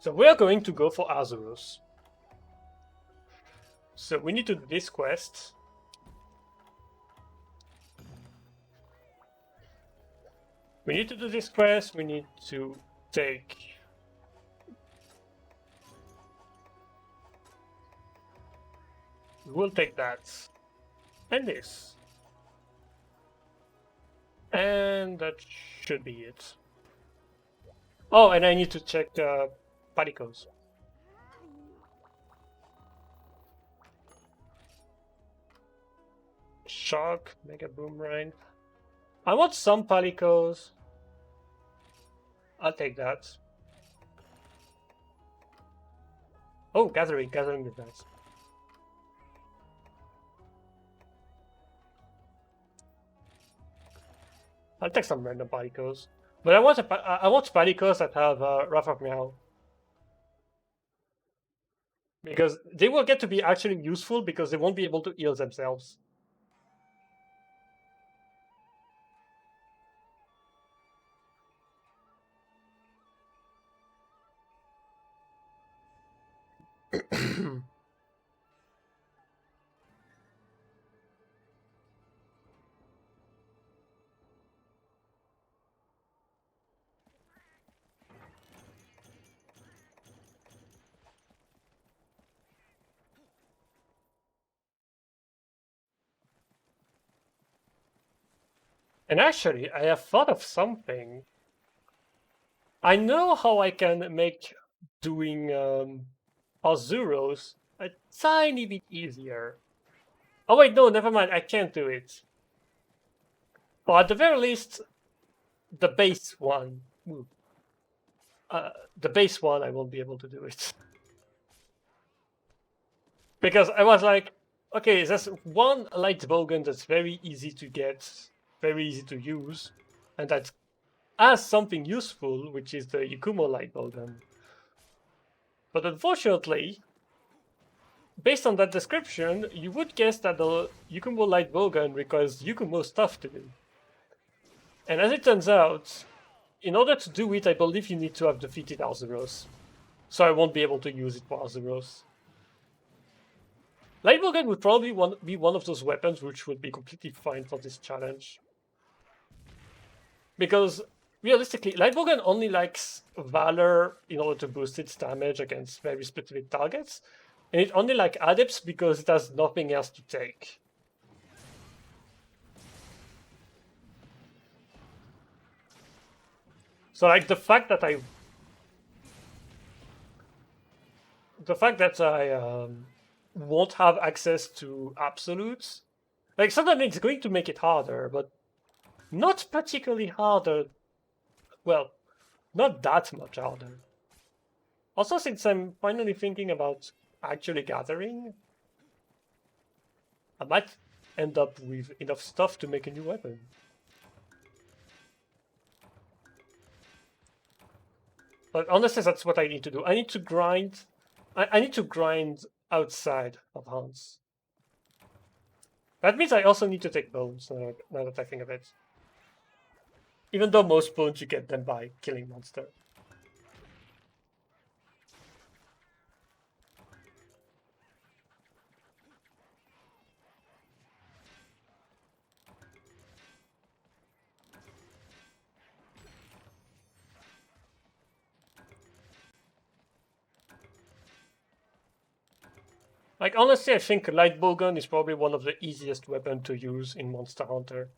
So we're going to go for Azuros. So we need to do this quest. We need to take we'll take that and this. And that should be it. Oh, and I need to check Palicos. Shock, Mega Boomerang. I want some Palicos. I'll take that. Oh, Gathering is nice. I'll take some random Palicos. But I want Palicos that have Wrath of Meow. Because they will get to be actually useful because they won't be able to heal themselves. And actually, I have thought of something. I know how I can make doing Azuros a tiny bit easier. Oh wait, no, never mind, I can't do it. Or at the very least, the base one. The base one, I won't be able to do it. Because I was like, okay, there's one light bowgun that's very easy to get, very easy to use, and that has something useful, which is the Yukumo light bowgun. But unfortunately, based on that description, you would guess that the Yukumo light bowgun requires Yukumo stuff to do. And as it turns out, in order to do it, I believe you need to have defeated Arzuros. So I won't be able to use it for Arzuros. Light bowgun would probably be one of those weapons which would be completely fine for this challenge. Because, realistically, light bowgun only likes Valor in order to boost its damage against very specific targets. And it only likes Adepts because it has nothing else to take. So, like, the fact that I won't have access to absolutes, like, sometimes it's going to make it harder, but not particularly harder. Well, not that much harder. Also, since I'm finally thinking about actually gathering, I might end up with enough stuff to make a new weapon. But honestly, that's what I need to do. I need to grind. I need to grind outside of Hans. That means I also need to take bones, now that I think of it. Even though most bones you get them by killing monster. Like, honestly, I think light bowgun is probably one of the easiest weapons to use in Monster Hunter.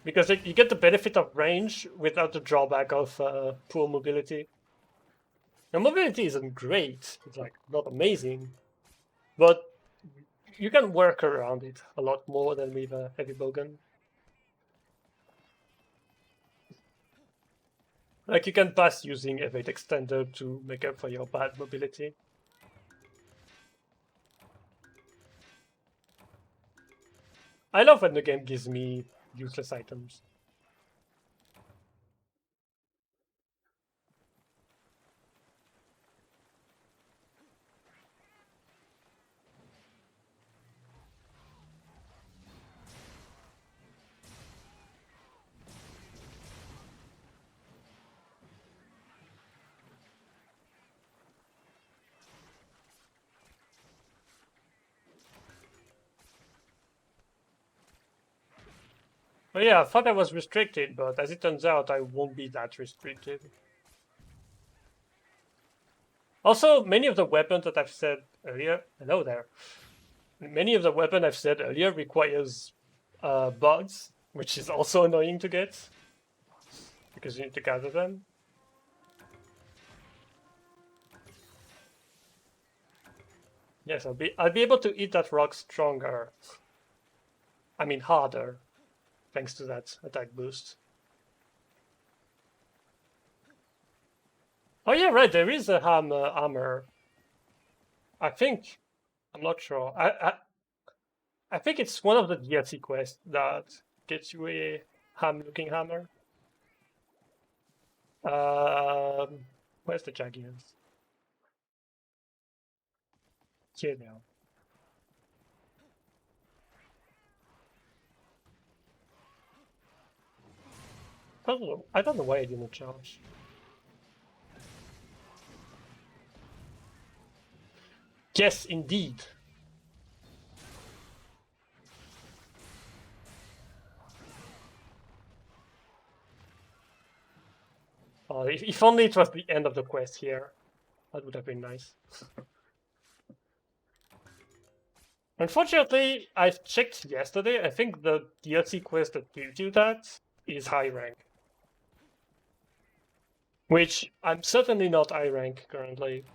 Because you get the benefit of range without the drawback of poor mobility. Now, mobility isn't great, it's like not amazing, but you can work around it a lot more than with a heavy bowgun. Like, you can pass using evade extender to make up for your bad mobility. I love when the game gives me useless items. But yeah, I thought I was restricted, but as it turns out, I won't be that restricted. Also, many of the weapons that I've said earlier, hello there. Many of the weapons I've said earlier requires bugs, which is also annoying to get because you need to gather them. Yes, I'll be able to eat that rock stronger. I mean harder, thanks to that attack boost. Oh yeah, right. There is a hammer armor. I think. I'm not sure. I think it's one of the DLC quests that gets you a ham-looking hammer. Um, where's the Jagians? Here now. I don't know why I didn't charge. Yes, indeed. Oh, if only it was the end of the quest here. That would have been nice. Unfortunately, I checked yesterday. I think the DLC quest that gives you that is high rank. Which I'm certainly not high rank currently.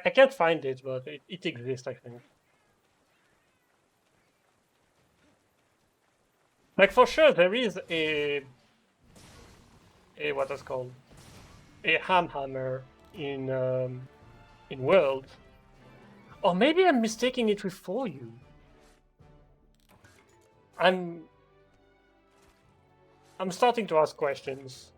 I can't find it, but it exists, I think. Like for sure, there is a what is called a hammer in World, or maybe I'm mistaking it with For You. I'm I'm starting to ask questions.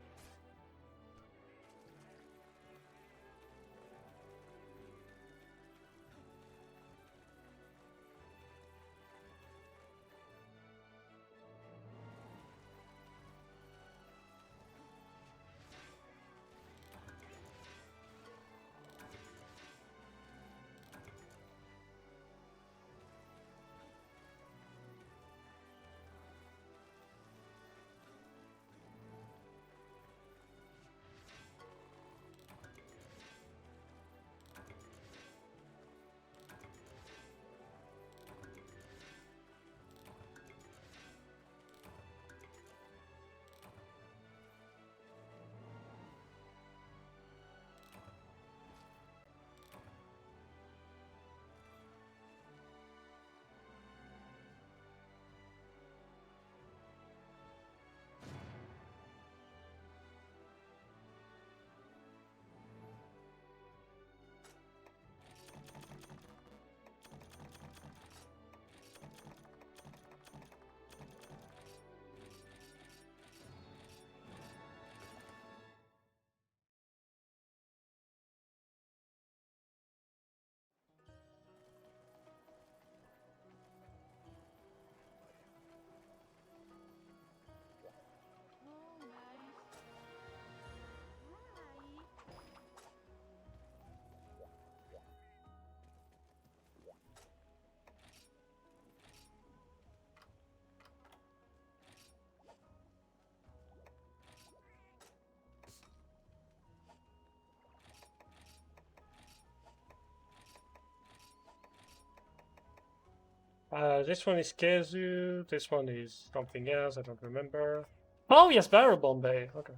This one is Kezu. This one is something else. I don't remember. Oh yes, Barrel Bombay. Okay.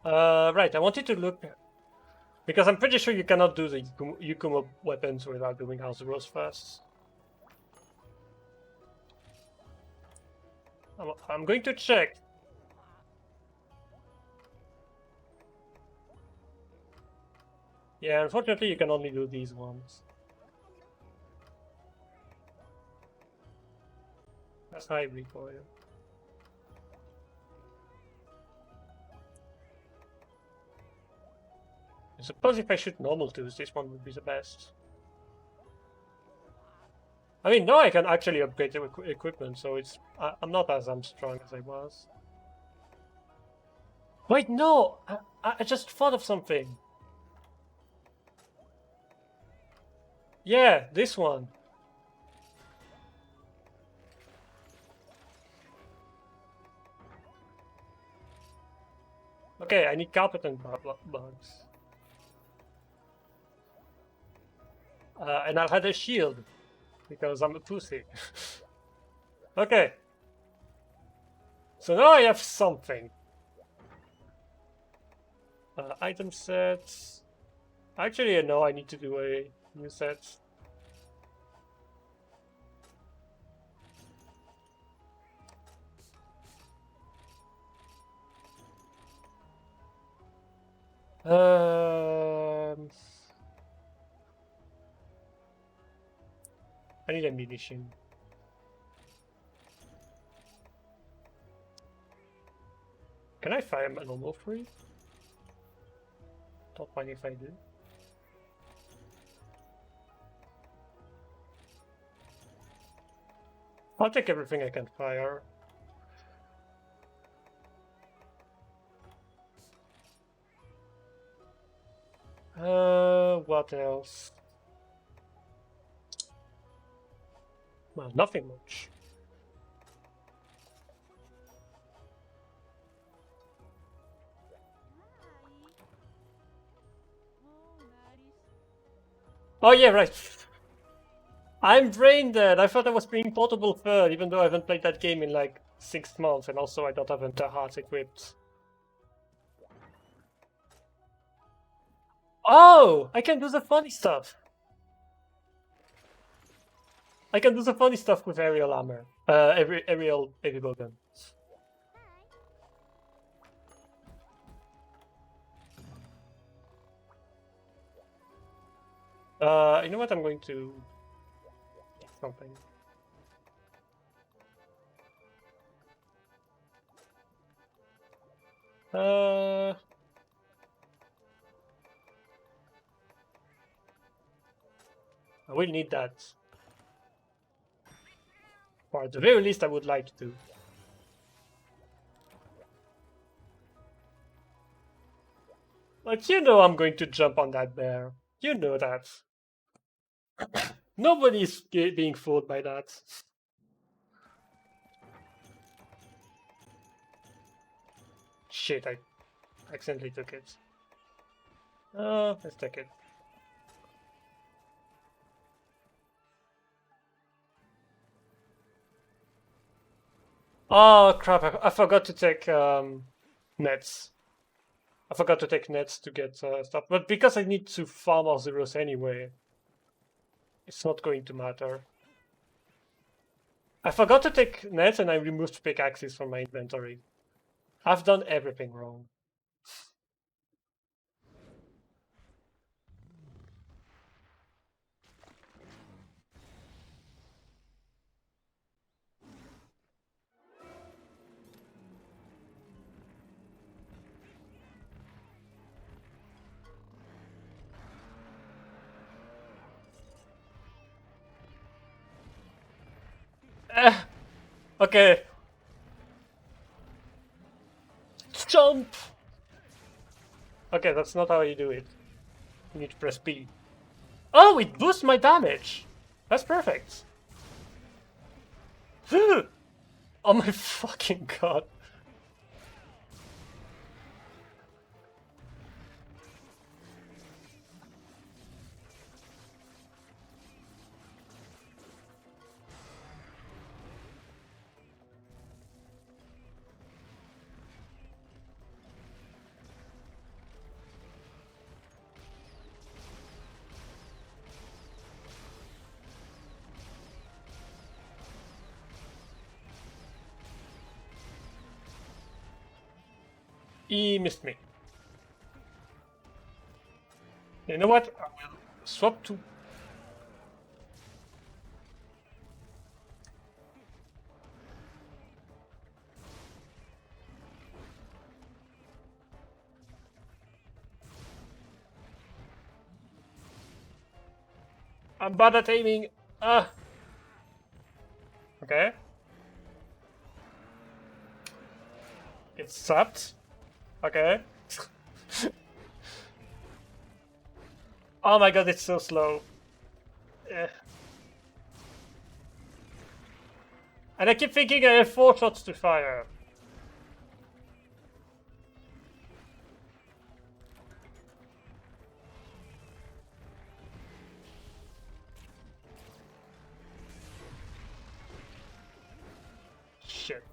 Right. I wanted to look because I'm pretty sure you cannot do the Yukuma weapons without doing House Rules first. I'm going to check Yeah, unfortunately you can only do these ones. That's high recoil. I suppose if I shoot normal twos, this one would be the best. I mean, now I can actually upgrade the equipment, so I'm not as strong as I was. Wait, no! I just thought of something. Yeah, this one. Okay, I need carpet and bugs. And I'll have a shield, because I'm a pussy. Okay. So now I have something. Item sets. Actually, no, I need to do a new set. I need ammunition. Can I fire a normal free? Don't mind if I do. I'll take everything I can fire. What else? Well, nothing much. Oh yeah, right. I'm brain dead. I thought I was playing Portable Third, even though I haven't played that game in like 6 months, and also I don't have Enter Hearts equipped. Oh! I can do the funny stuff! I can do the funny stuff with aerial armor. Aerial heavy bowgun. You know what? I'm going to something. I will need that. Or at the very least, I would like to. But you know I'm going to jump on that bear. You know that. Nobody's being fooled by that. Shit, I accidentally took it. Let's take it. Oh crap, I forgot to take nets. I forgot to take nets to get stuff. But because I need to farm all zeros anyway, it's not going to matter. I forgot to take nets and I removed pickaxes from my inventory. I've done everything wrong. Okay. Jump! Okay, that's not how you do it. You need to press B. Oh, it boosts my damage! That's perfect. Oh my fucking god. He missed me. You know what? I will swap to... I'm bad at aiming. Ah. Okay. It's sapped. Okay. Oh my god, it's so slow. Eh. And I keep thinking I have 4 shots to fire. Shit.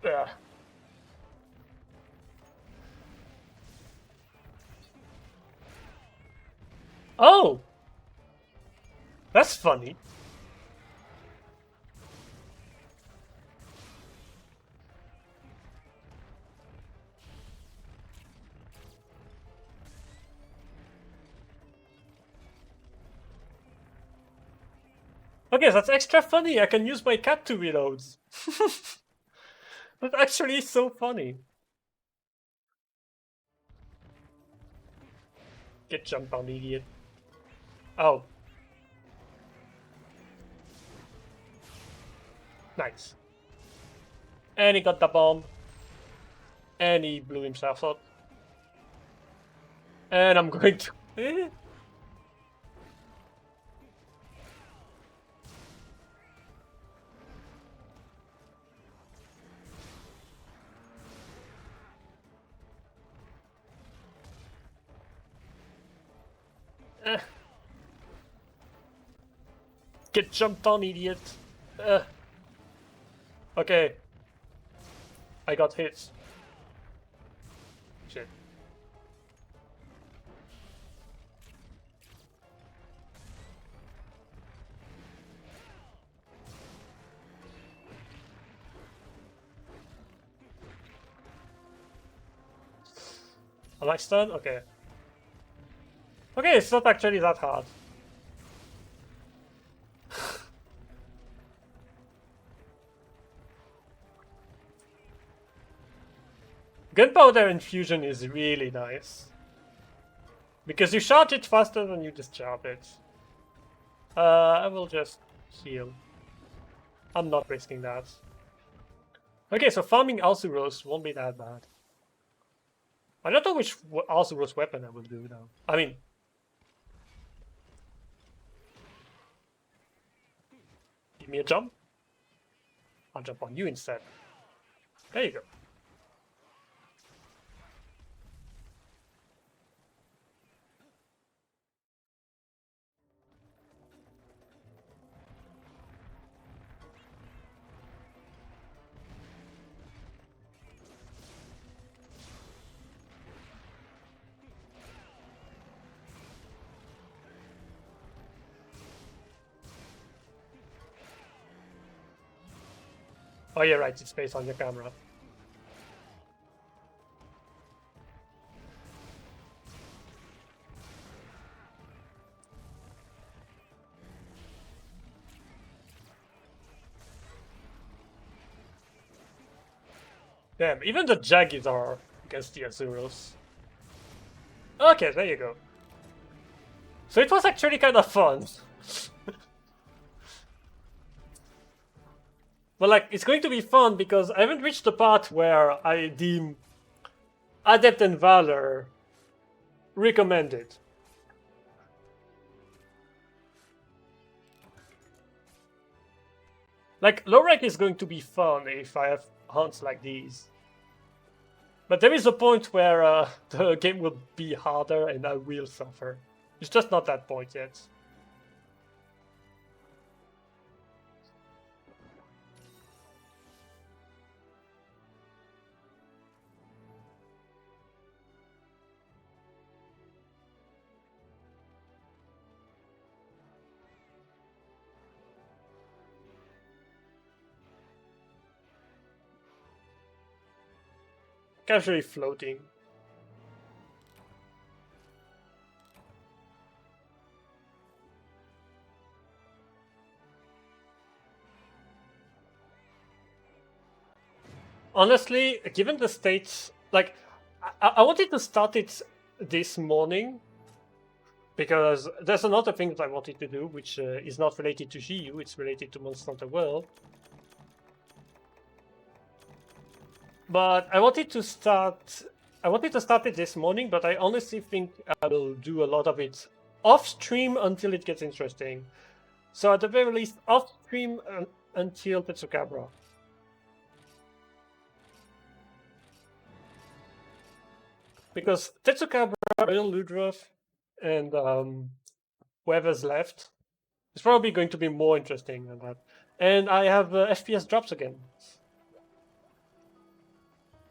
Ugh. Oh! That's funny. Okay, that's extra funny. I can use my cat to reload. That's actually so funny. Get jumped on, idiot. Oh. Nice. And he got the bomb. And he blew himself up. And I'm going to... Get jumped on, idiot. Okay. I got hit. Shit. Am I stunned? Okay. Okay, it's not actually that hard. Gunpowder infusion is really nice. Because you charge it faster than you discharge it. I will just heal. I'm not risking that. Okay, so farming Alsuros won't be that bad. I don't know which Alsuros weapon I will do now. I mean... Give me a jump. I'll jump on you instead. There you go. Oh yeah, right, it's based on your camera. Damn, even the Jaggies are against the Azuros. Okay, there you go. So it was actually kind of fun. But like, it's going to be fun because I haven't reached the part where I deem Adept and Valor recommended. Like, low rank is going to be fun if I have hunts like these. But there is a point where the game will be harder and I will suffer. It's just not that point yet. casually floating. Honestly, given the states, like, I wanted to start it this morning because there's another thing that I wanted to do, which is not related to GU, it's related to Monster Hunter World. But I wanted to start it this morning, but I honestly think I will do a lot of it off stream until it gets interesting. So at the very least, off stream until Tetsukabra. Because Tetsukabra, Royal Ludroth, and whoever's left is probably going to be more interesting than that. And I have FPS drops again.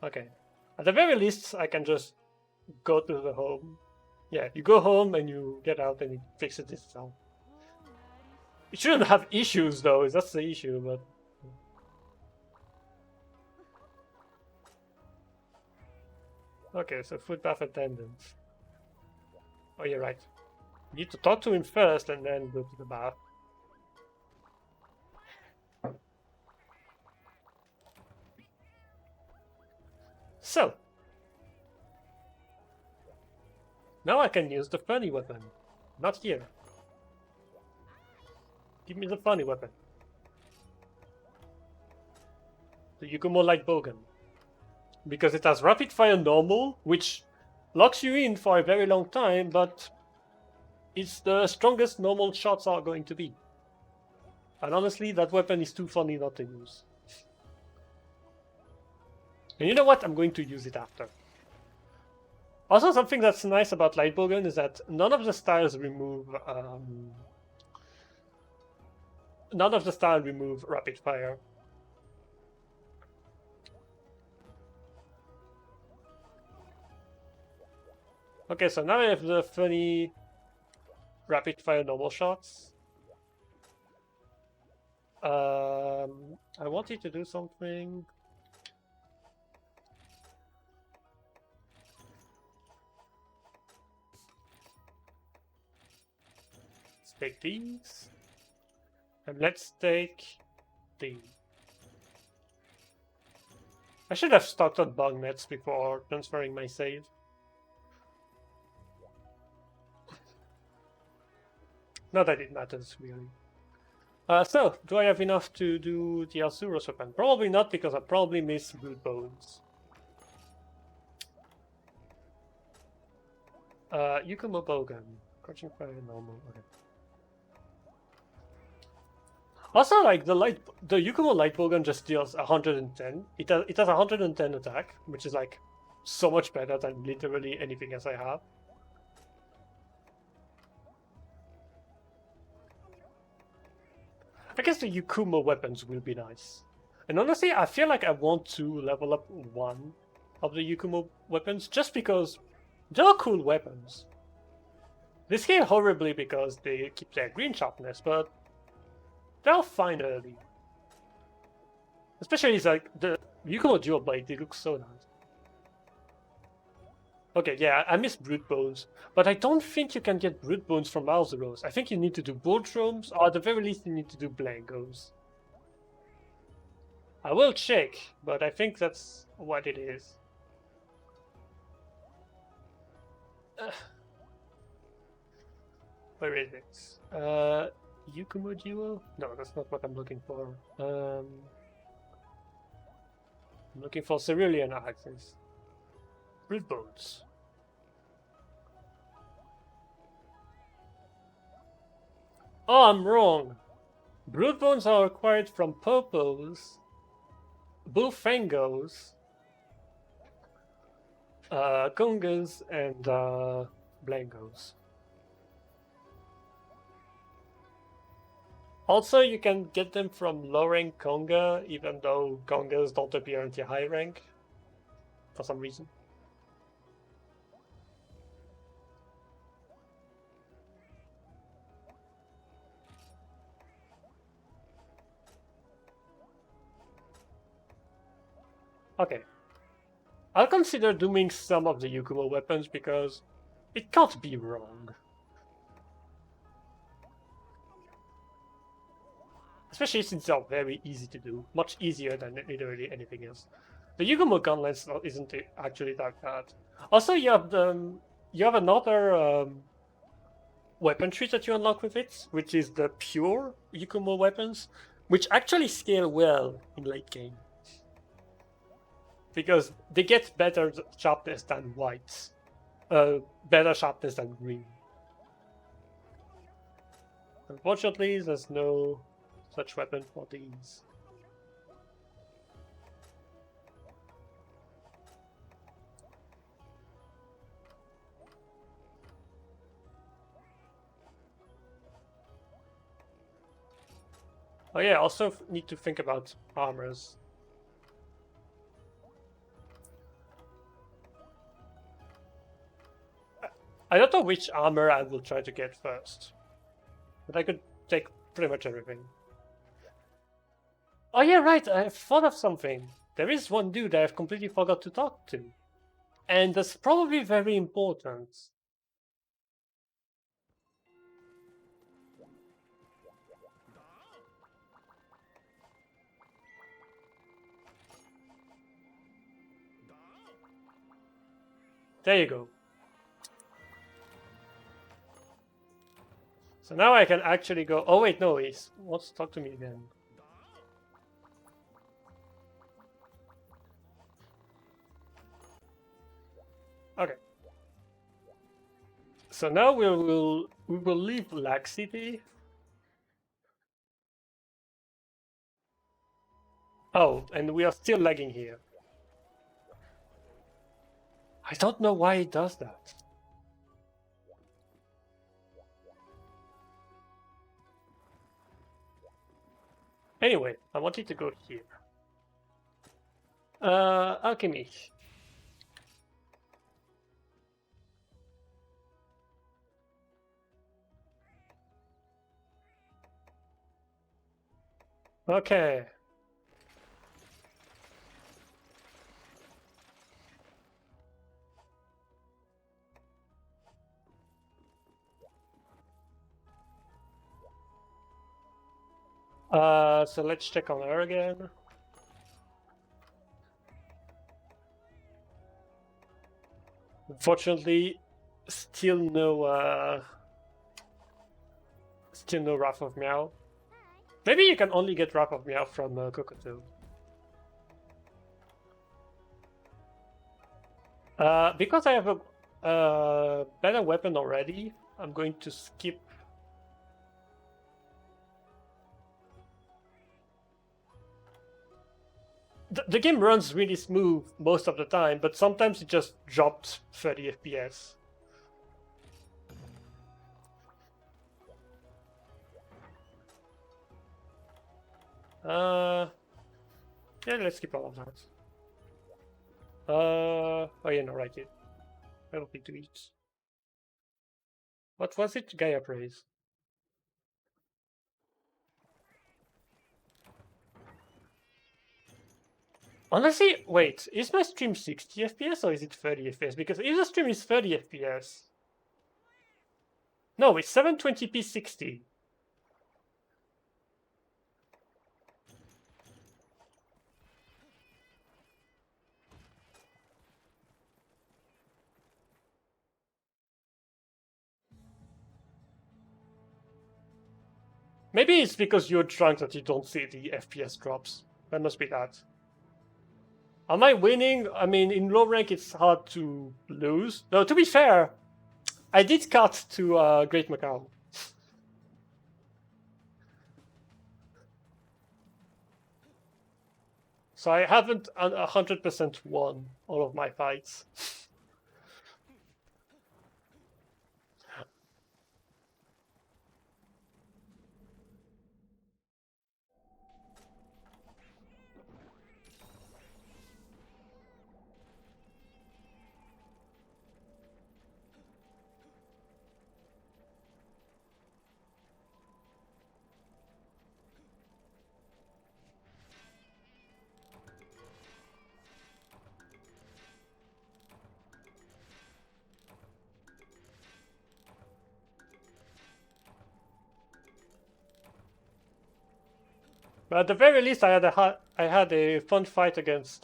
Okay. At the very least, I can just go to the home. Yeah, you go home and you get out and it fixes itself. It shouldn't have issues though, that's the issue, but... Okay, so footpath attendant. Oh, you're right. You need to talk to him first and then go to the bath. So. Now I can use the funny weapon. Not here. Give me the funny weapon. The Yukumo Light Bowgun. Because it has rapid fire normal, which locks you in for a very long time, but it's the strongest normal shots are going to be. And honestly, that weapon is too funny not to use. And you know what? I'm going to use it after. Also, something that's nice about Light Bowgun is that none of the styles remove rapid fire. Okay, so now I have the funny rapid fire normal shots. I wanted to do something. Let's take these. And let's take the... I should have stocked on bug nets before transferring my save. Not that it matters, really. So, do I have enough to do the Asuros weapon? Probably not, because I probably miss Blood Bones. Yukumo Bowgun. Crouching Fire normal. Okay. Also, like, the Yukumo Light Bowgun just deals 110. It has 110 attack, which is, like, so much better than literally anything else I have. I guess the Yukumo weapons will be nice. And honestly, I feel like I want to level up one of the Yukumo weapons just because they're cool weapons. They scale horribly because they keep their green sharpness, but they're fine early. Especially like the Yukumo Dual Blade, they look so nice. Okay, yeah, I miss Brute Bones, but I don't think you can get Brute Bones from Malzeros. I think you need to do Bultromes, or at the very least you need to do Blankos. I will check, but I think that's what it is. Where is it? Yukumo Duo? No, that's not what I'm looking for. I'm looking for Cerulean Axes. Brute Bones. Oh, I'm wrong. Brute Bones are acquired from Popos, Bullfangos, Congas, and Blankos. Also, you can get them from low rank Conga, even though Congas don't appear until high rank, for some reason. Okay. I'll consider doing some of the Yukumo weapons because it can't be wrong. Especially since they're very easy to do, much easier than literally anything else. The Yukumo gauntlets isn't actually that bad. Also, you have another weapon tree that you unlock with it, which is the pure Yukumo weapons, which actually scale well in late game. Because they get better sharpness than whites. Better sharpness than green. Unfortunately, there's no such weapon for these. Oh yeah, also need to think about armors. I don't know which armor I will try to get first, but I could take pretty much everything. Oh yeah, right, I thought of something. There is one dude I've completely forgot to talk to. And that's probably very important. There you go. So now I can actually go. Oh wait, no, he wants to talk to me again. Okay. So now we will leave Lag City. Oh, and we are still lagging here. I don't know why it does that. Anyway, I wanted to go here. Alchemy. Okay. So let's check on her again. Unfortunately, still no Wrath of Meow. Maybe you can only get Wrath of Meow from Kokoto. Because I have a better weapon already, I'm going to skip. The game runs really smooth most of the time, but sometimes it just drops 30 FPS. Yeah, let's skip all of that. Oh yeah, no, right here. I will need to eat. What was it? Gaia Praise. Honestly, wait, is my stream 60 FPS or is it 30 FPS? Because if the stream is 30 FPS... No, it's 720p 60. Maybe it's because you're drunk that you don't see the FPS drops. That must be that. Am I winning? I mean, in low rank it's hard to lose. No, to be fair, I did cut to Great Macau. So I haven't 100% won all of my fights. But at the very least, I had a fun fight against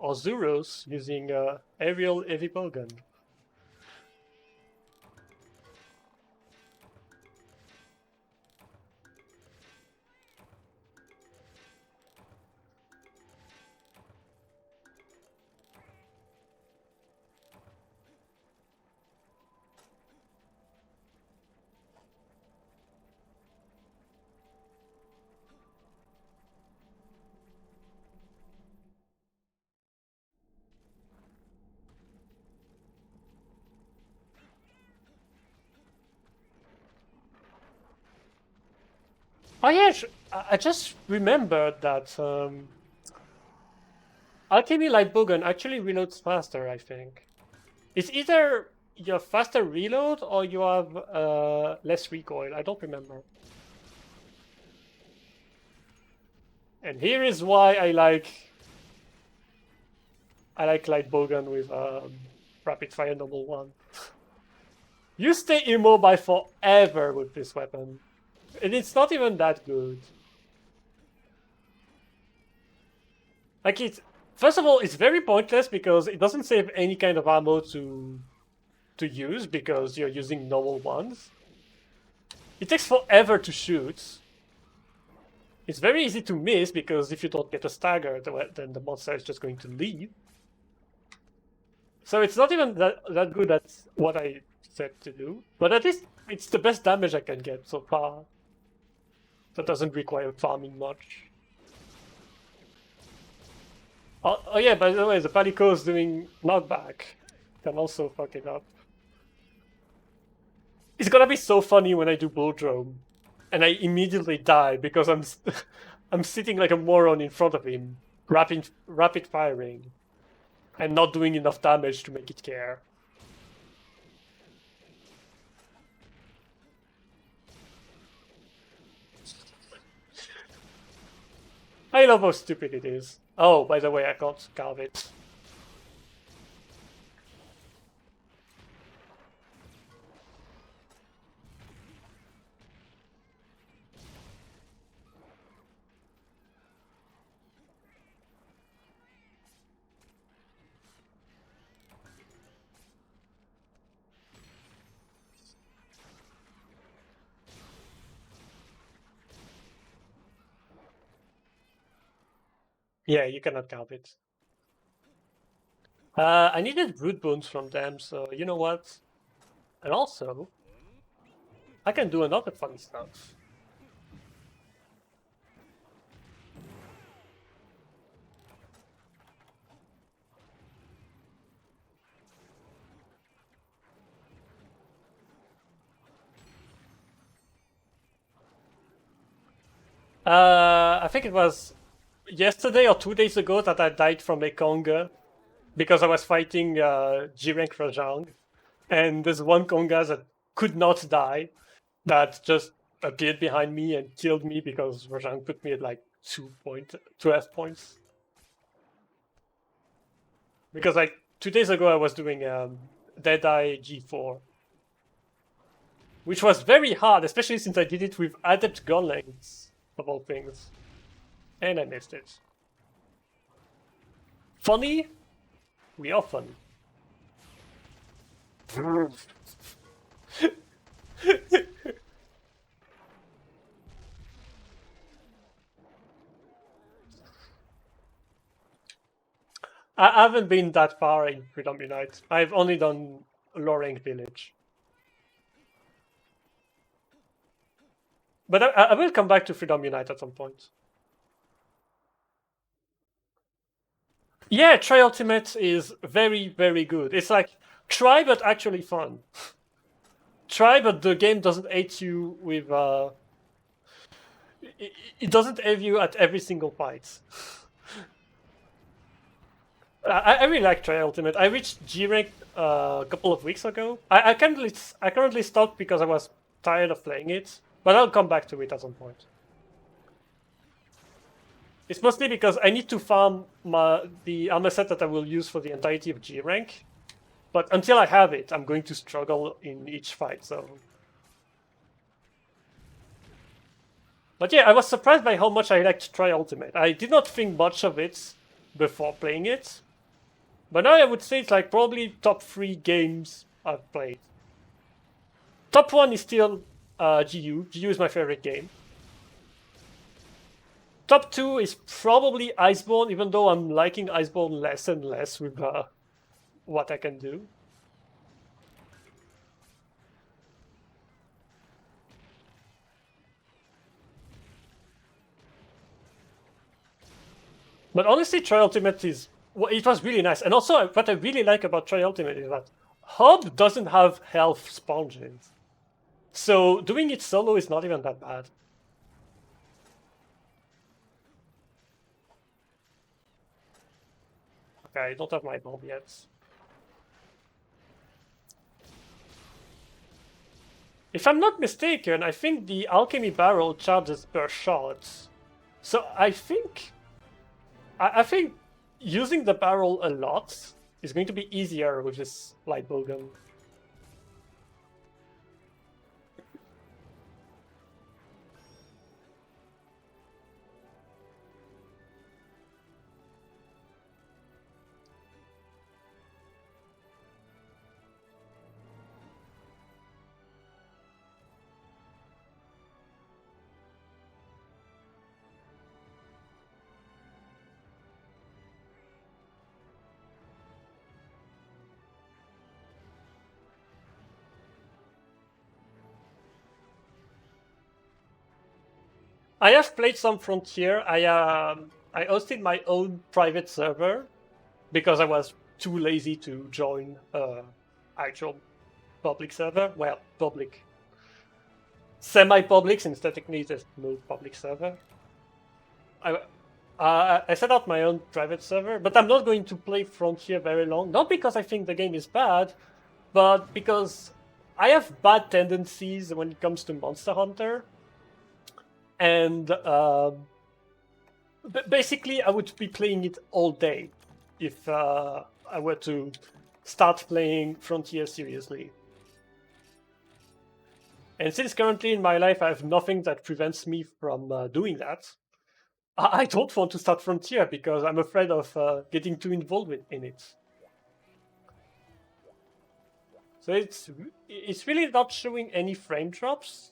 Ozuros using aerial heavy bowgun. Oh yeah, I just remembered that Alchemy Light Bowgun actually reloads faster, I think. It's either you have faster reload or you have less recoil. I don't remember. And here is why I like Light Bowgun with Rapid Fire Normal 1. You stay immobile forever with this weapon. And it's not even that good. Like first of all, it's very pointless because it doesn't save any kind of ammo to use because you're using normal ones. It takes forever to shoot. It's very easy to miss because if you don't get a stagger, then the monster is just going to leave. So it's not even that good at what I said to do. But at least it's the best damage I can get so far. That doesn't require farming much. Oh yeah, by the way, the Palico's doing knockback. Can also fuck it up. It's gonna be so funny when I do Bull Drone. And I immediately die because I'm sitting like a moron in front of him, rapid firing, and not doing enough damage to make it care. I love how stupid it is. Oh, by the way, I can't carve it. Yeah, you cannot carve it. I needed root bones from them, so you know what? And also, I can do another funny stuff. I think it was yesterday or 2 days ago that I died from a Konga because I was fighting G-Rank Rajang. And there's one Konga that could not die that just appeared behind me and killed me because Rajang put me at like 2 points. Because like 2 days ago I was doing Deadeye G4. Which was very hard, especially since I did it with Adept gun lengths, of all things. And I missed it. Funny? We are funny. I haven't been that far in Freedom Unite. I've only done Loreng Village. But I will come back to Freedom Unite at some point. Yeah, Try Ultimate is very, very good. It's like, try but actually fun. Try but the game doesn't hate you with... It doesn't have you at every single fight. I really like Try Ultimate. I reached G rank a couple of weeks ago. I currently stopped because I was tired of playing it, but I'll come back to it at some point. It's mostly because I need to farm the armor set that I will use for the entirety of G rank. But until I have it, I'm going to struggle in each fight, so... But yeah, I was surprised by how much I liked Try Ultimate. I did not think much of it before playing it. But now I would say it's like probably top 3 games I've played. Top 1 is still GU. GU is my favorite game. Top 2 is probably Iceborne, even though I'm liking Iceborne less and less with what I can do. But honestly, Try Ultimate is... Well, it was really nice. And also, what I really like about Try Ultimate is that Hub doesn't have health sponges. So doing it solo is not even that bad. Okay, I don't have my bomb yet. If I'm not mistaken, I think the alchemy barrel charges per shot. So I think using the barrel a lot is going to be easier with this light bowgun. I have played some Frontier. I hosted my own private server because I was too lazy to join actual public server. Well, public, semi-public, since technically there's no public server. I set up my own private server, but I'm not going to play Frontier very long. Not because I think the game is bad, but because I have bad tendencies when it comes to Monster Hunter. And basically, I would be playing it all day if I were to start playing Frontier seriously. And since currently in my life I have nothing that prevents me from doing that, I don't want to start Frontier because I'm afraid of getting too involved in it. So it's really not showing any frame drops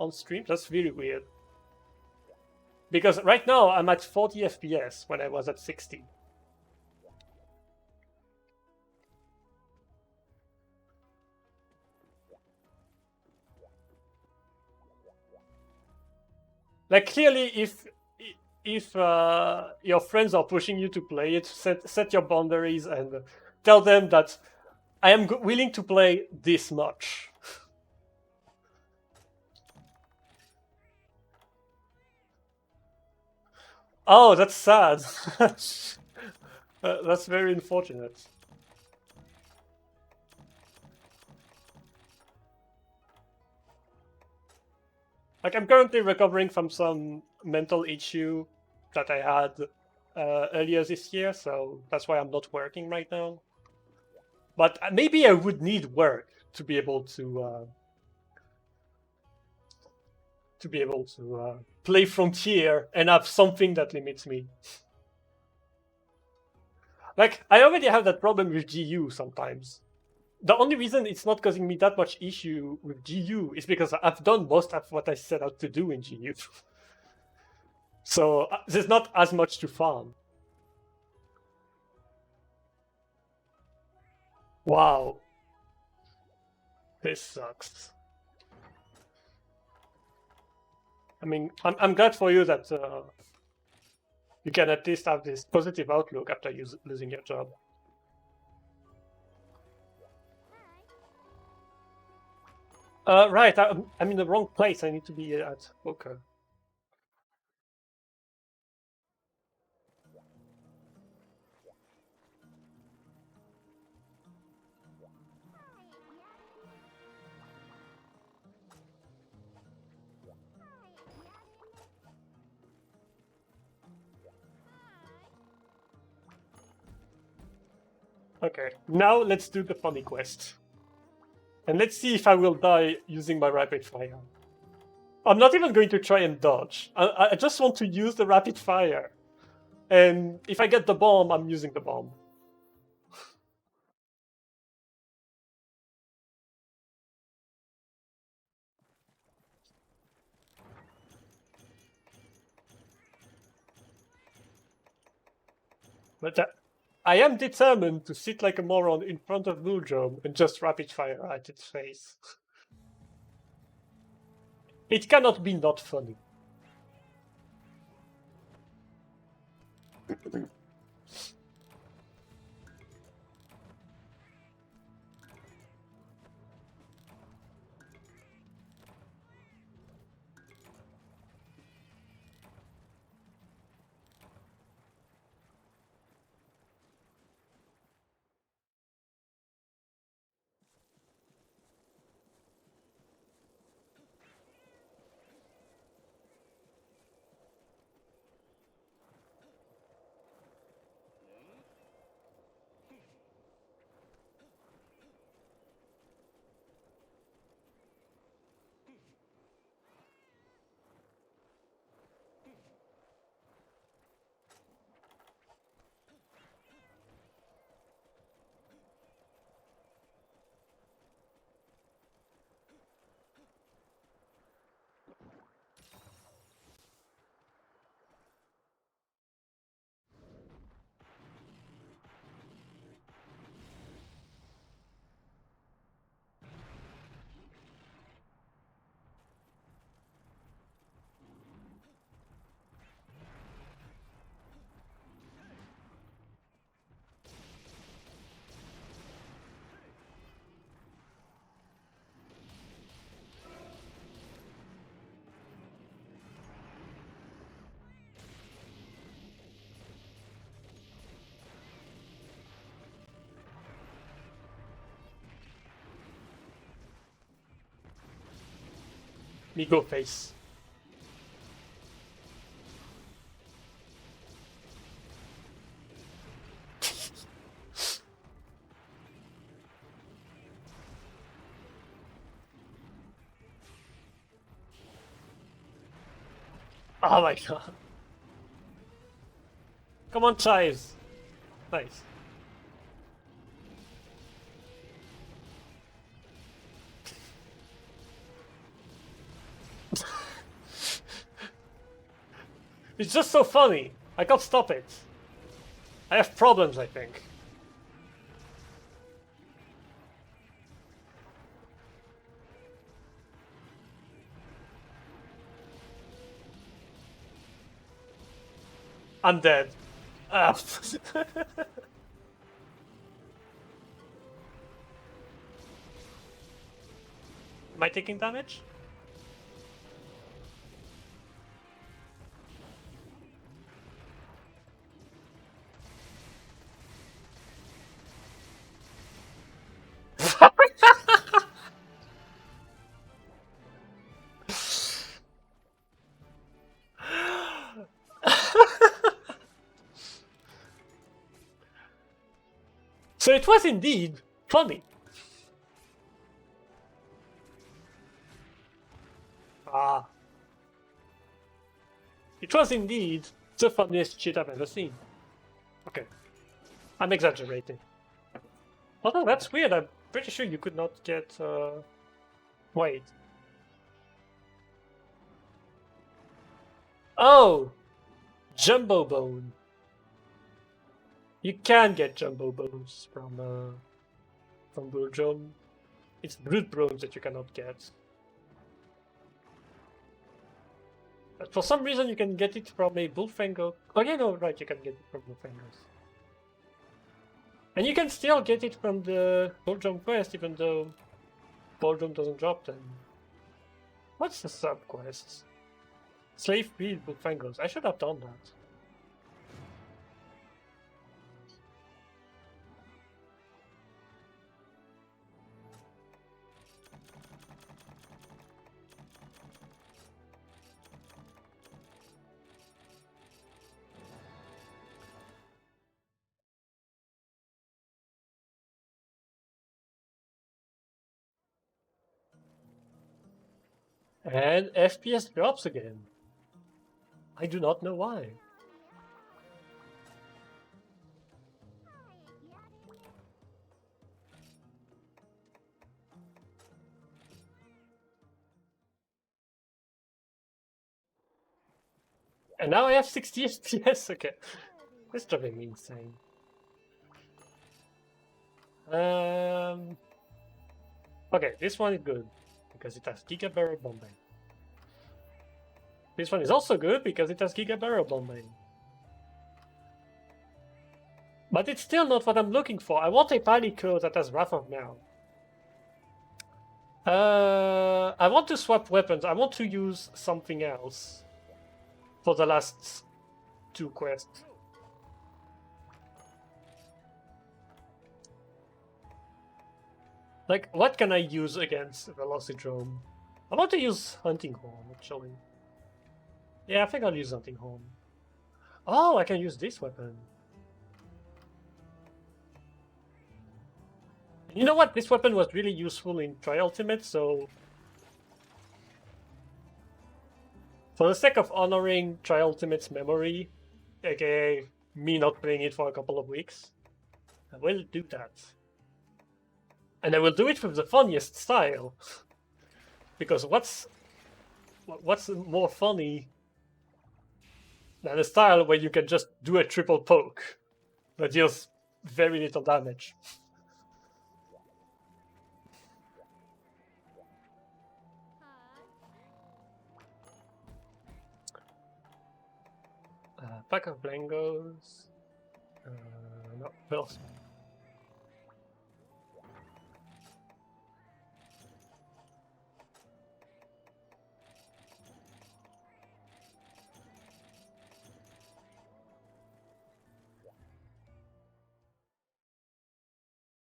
on stream. That's really weird. Because right now I'm at 40 FPS when I was at 60. Like clearly, if your friends are pushing you to play it, set your boundaries and tell them that I am willing to play this much. Oh, that's sad. That's very unfortunate. Like, I'm currently recovering from some mental issue that I had earlier this year, so that's why I'm not working right now. But maybe I would need work to be able to play Frontier and have something that limits me. Like, I already have that problem with GU sometimes. The only reason it's not causing me that much issue with GU is because I've done most of what I set out to do in GU. So there's not as much to farm. Wow. This sucks. I mean, I'm glad for you that you can at least have this positive outlook after losing your job. Right, I'm in the wrong place. I need to be at poker. Okay, now let's do the funny quest. And let's see if I will die using my rapid fire. I'm not even going to try and dodge. I just want to use the rapid fire. And if I get the bomb, I'm using the bomb. But I am determined to sit like a moron in front of Buljom and just rapid fire at its face. It cannot be not funny. Me go face. Oh my god. Come on, Chives. Nice. It's just so funny. I can't stop it. I have problems, I think. I'm dead. Ah. Am I taking damage? So it was indeed funny. Ah. It was indeed the funniest shit I've ever seen. Okay. I'm exaggerating. Although that's weird, I'm pretty sure you could not get, wait. Oh! Jumbo Bone. You can get Jumbo Bones from Buljom. It's Brute Bones that you cannot get. But for some reason you can get it from a Bullfango. Oh yeah, no, right, you can get it from Bullfangos. And you can still get it from the Buljom quest, even though Buljom doesn't drop them. What's the sub-quest? Slave breed Bullfangos. I should have done that. And FPS drops again. I do not know why. And now I have 60 FPS. Okay, this is driving me insane. Okay, this one is good because it has Giga Barrel Bombing. This one is also good because it has Giga Barrel Bombing. But it's still not what I'm looking for. I want a Panico that has Wrath of Now. I want to swap weapons. I want to use something else for the last two quests. Like, what can I use against Velocidrome? I want to use Hunting Horn, actually. Yeah, I think I'll use Hunting Horn. Oh, I can use this weapon. You know what? This weapon was really useful in Tri-Ultimate, so... For the sake of honoring Tri-Ultimate's memory, aka me not playing it for a couple of weeks, I will do that. And I will do it with the funniest style. Because what's more funny than a style where you can just do a triple poke that deals very little damage? Pack of Blangos. No, Pills.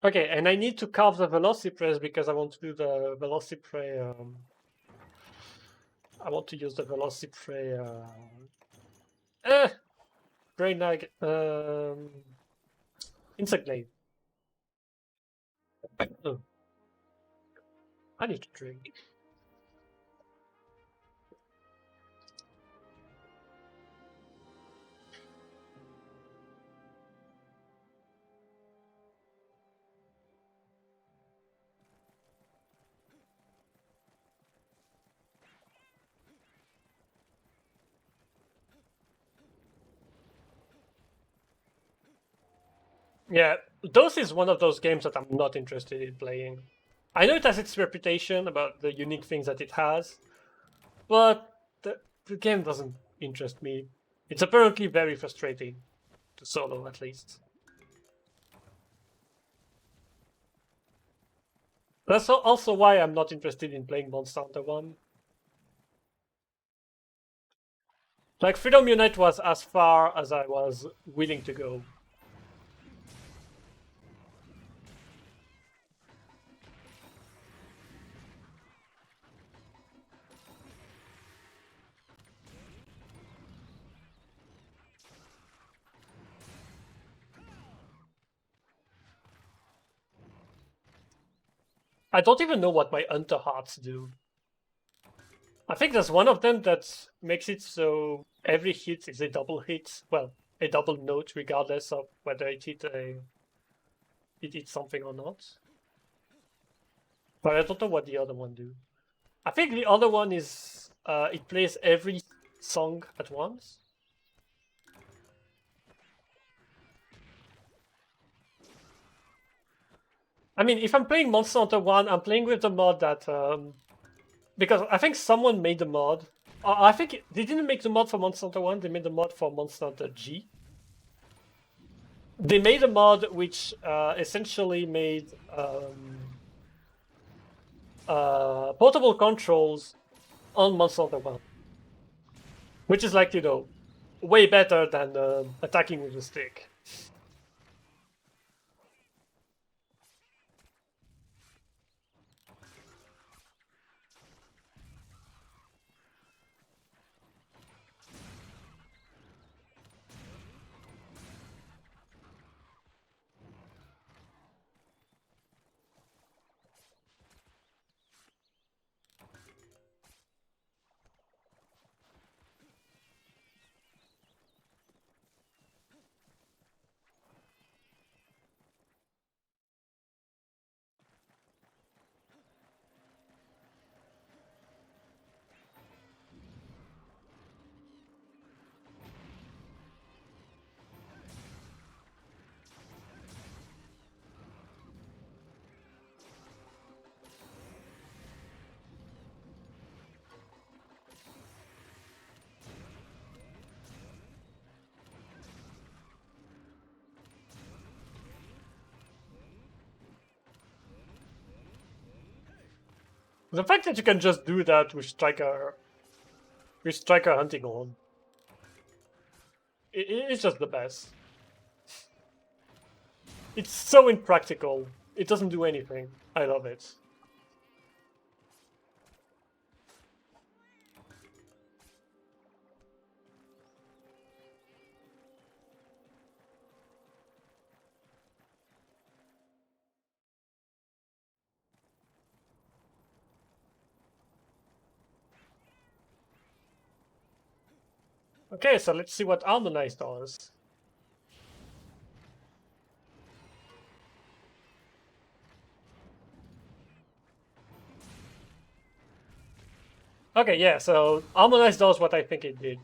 Okay, and I need to carve the Velocipress because I want to do the Velocipray. I want to use the Velocipray. Brain Nag. Insect Glaive. Oh. I need to drink. Yeah, DOS is one of those games that I'm not interested in playing. I know it has its reputation about the unique things that it has, but the game doesn't interest me. It's apparently very frustrating, to solo at least. That's also why I'm not interested in playing Monster Hunter 1. Like, Freedom Unite was as far as I was willing to go. I don't even know what my Hunter Hearts do. I think there's one of them that makes it so every hit is a double hit. Well, a double note regardless of whether it hit something or not. But I don't know what the other one do. I think the other one is it plays every song at once. I mean, if I'm playing Monster Hunter 1, I'm playing with the mod that because I think someone made the mod. I think they didn't make the mod for Monster Hunter 1, they made the mod for Monster Hunter G. They made a mod which essentially made portable controls on Monster Hunter 1. Which is like, you know, way better than attacking with a stick. The fact that you can just do that with striker hunting on, it's just the best. It's so impractical. It doesn't do anything. I love it. Okay, so let's see what Harmonize does. Okay, yeah, so Harmonize does what I think it did.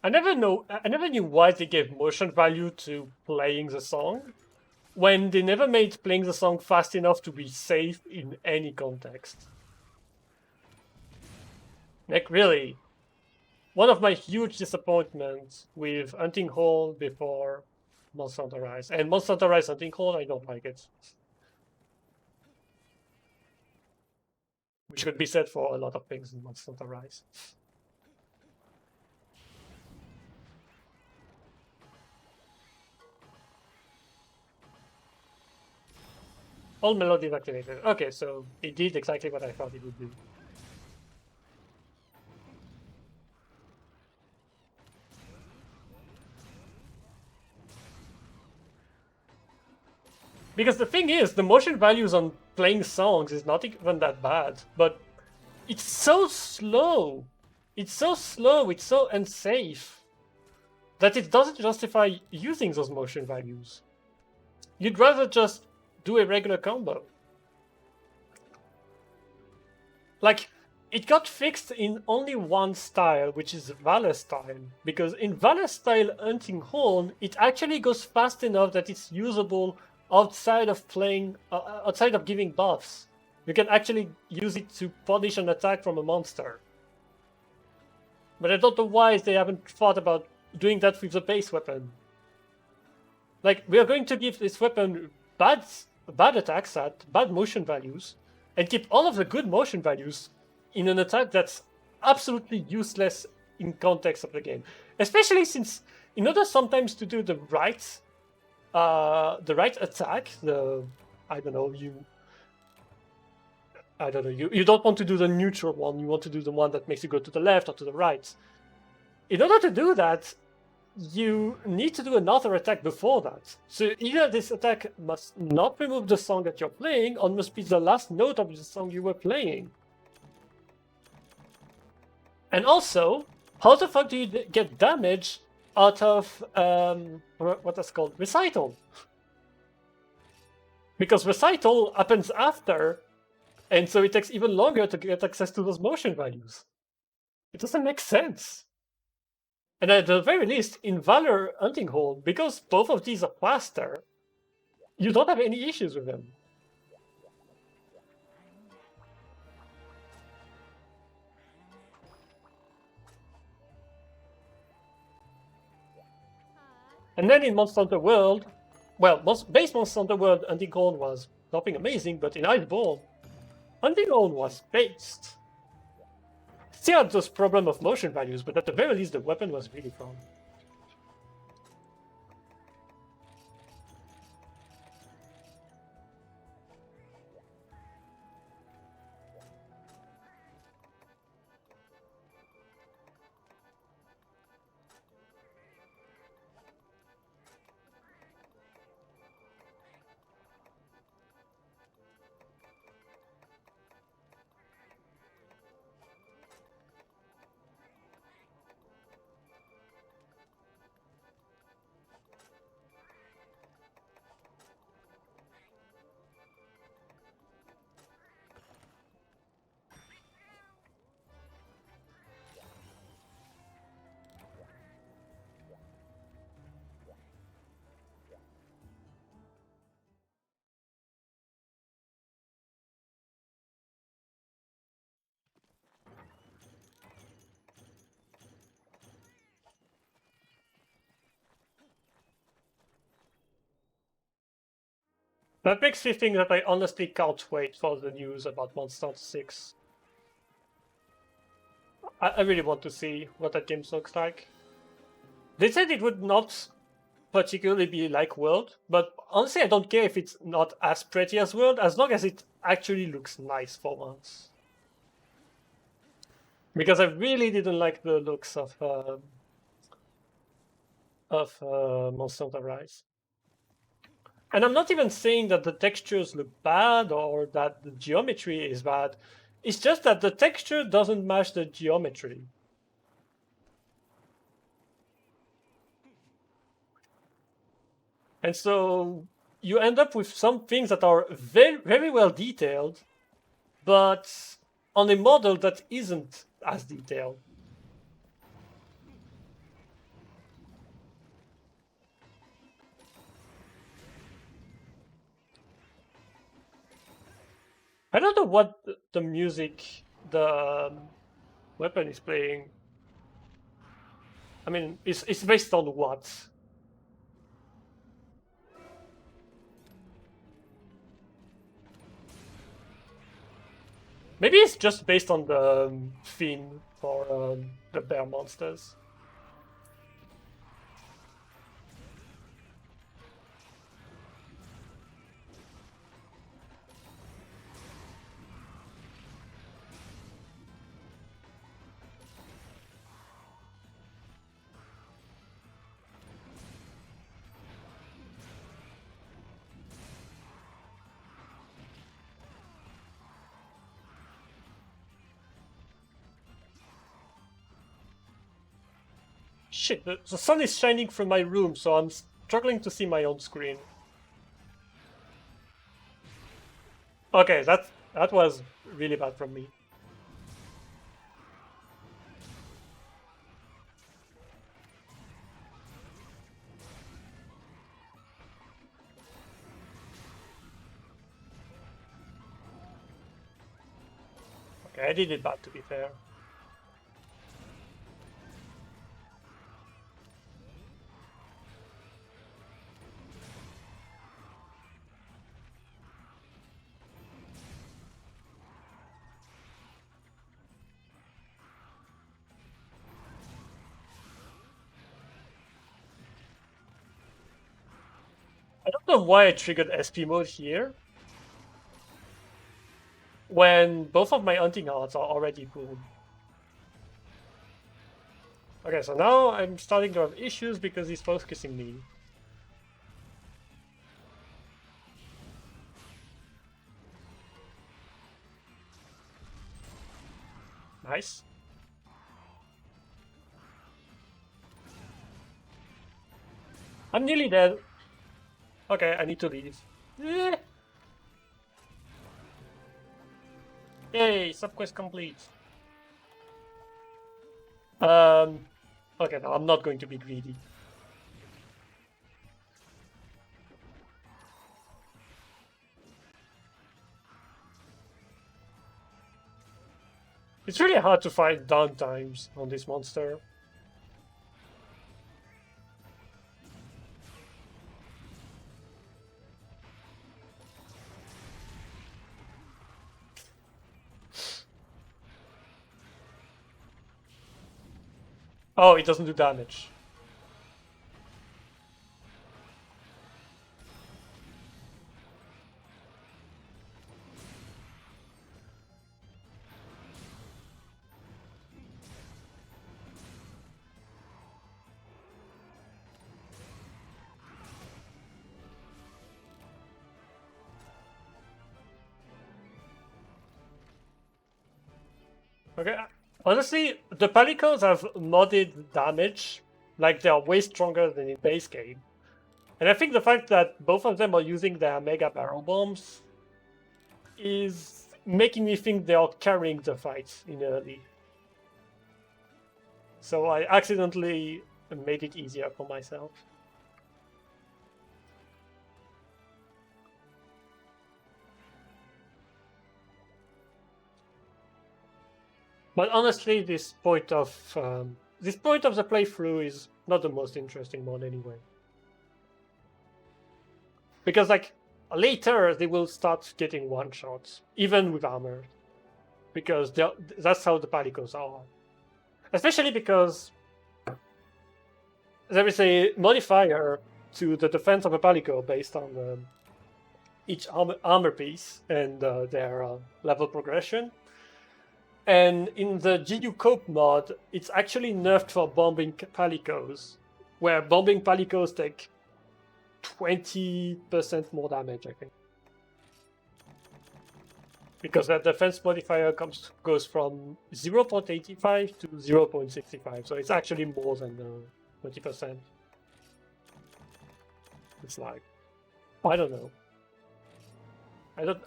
I never knew why they gave motion value to playing the song when they never made playing the song fast enough to be safe in any context. Like really, one of my huge disappointments with Hunting Hall before Monster Hunter Rise. And Monster Hunter Rise Hunting Hall, I don't like it. Which could be said for a lot of things in Monster Hunter Rise. All melodies activated. Okay, so it did exactly what I thought it would do. Because the thing is, the motion values on playing songs is not even that bad, but it's so slow. It's so slow, it's so unsafe that it doesn't justify using those motion values. You'd rather just do a regular combo. Like, it got fixed in only one style, which is Valor style, because in Valor style Hunting Horn, it actually goes fast enough that it's usable outside of playing, outside of giving buffs. You can actually use it to punish an attack from a monster. But I don't know why they haven't thought about doing that with the base weapon. Like, we are going to give this weapon bad attack stat, bad motion values, and keep all of the good motion values in an attack that's absolutely useless in context of the game. Especially since, in order sometimes to do the right attack, you don't want to do the neutral one, you want to do the one that makes you go to the left or to the right. In order to do that, you need to do another attack before that. So either this attack must not remove the song that you're playing, or must be the last note of the song you were playing. And also, how the fuck do you get damage out of what that's called? Recital. Because recital happens after, and so it takes even longer to get access to those motion values. It doesn't make sense. And at the very least, in Valor Hunting Horn, because both of these are faster, you don't have any issues with them. And then in Monster Hunter World, well, base Monster Hunter World Hunting Horn was nothing amazing, but in Iceborne, Hunting Horn was based. Still had this problem of motion values, but at the very least the weapon was really fun. That makes me think that I honestly can't wait for the news about Monster Hunter 6. I really want to see what that game looks like. They said it would not particularly be like World, but honestly, I don't care if it's not as pretty as World, as long as it actually looks nice for once. Because I really didn't like the looks of Monster Hunter Rise. And I'm not even saying that the textures look bad or that the geometry is bad. It's just that the texture doesn't match the geometry. And so you end up with some things that are very, very well detailed, but on a model that isn't as detailed. I don't know what the music the weapon is playing. I mean, it's based on what? Maybe it's just based on the theme for the bear monsters. Shit, the sun is shining from my room, so I'm struggling to see my own screen. Okay, that was really bad from me. Okay, I did it bad to be fair. I don't know why I triggered SP mode here, when both of my hunting hearts are already pulled. Okay, so now I'm starting to have issues because he's focusing me. Nice. I'm nearly dead. Okay, I need to leave. Eh. Yay, subquest complete. Okay, no, I'm not going to be greedy. It's really hard to find downtimes on this monster. Oh, it doesn't do damage. Okay, honestly, the Palicos have modded damage, like they are way stronger than in base game. And I think the fact that both of them are using their Mega Barrel Bombs is making me think they are carrying the fight in early. So I accidentally made it easier for myself. But honestly, this point of the playthrough is not the most interesting one anyway. Because like later they will start getting one shots, even with armor, because that's how the palicos are. Especially because there is a modifier to the defense of a palico based on each armor piece and their level progression. And in the GU Cope mod, it's actually nerfed for bombing palicos, where bombing palicos take 20% more damage, I think. Because that defense modifier goes from 0.85 to 0.65, so it's actually more than 20%. It's like, I don't know.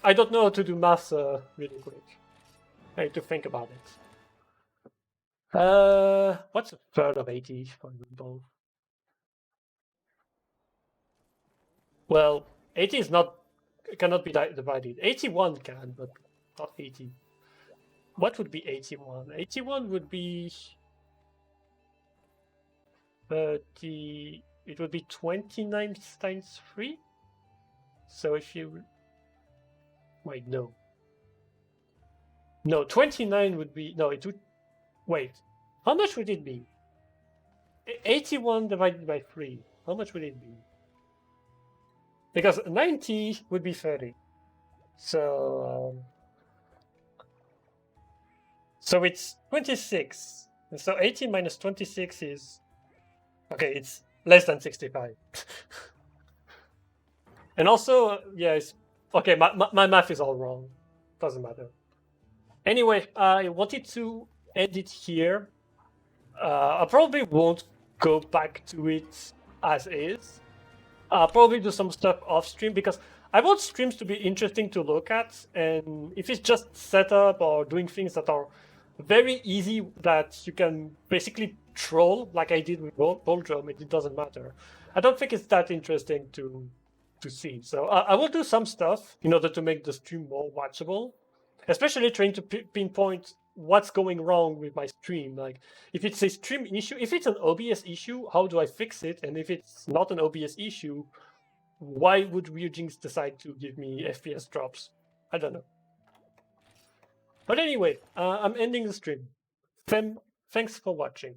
I don't know how to do math really quick. I need to think about it. What's a third of 80, for example? Well, 80 is cannot be divided. 81 can, but not 80. What would be 81? 81 would be 30. It would be 29 times 3. So if you wait, no. No, 29 would be it would wait. How much would it be? 81 divided by 3. How much would it be? Because 90 would be 30. So so it's 26. And so 80 minus 26 is okay, it's less than 65. And also, yeah, it's okay, my math is all wrong. Doesn't matter. Anyway, I wanted to end it here. I probably won't go back to it as is. I'll probably do some stuff off stream because I want streams to be interesting to look at. And if it's just setup or doing things that are very easy that you can basically troll, like I did with Ball Drum, it doesn't matter. I don't think it's that interesting to see. So I will do some stuff in order to make the stream more watchable, especially trying to pinpoint what's going wrong with my stream. Like if it's a stream issue, if it's an OBS issue, how do I fix it? And if it's not an OBS issue, why would Ryujinx decide to give me FPS drops? I don't know. But anyway, I'm ending the stream. Thanks for watching.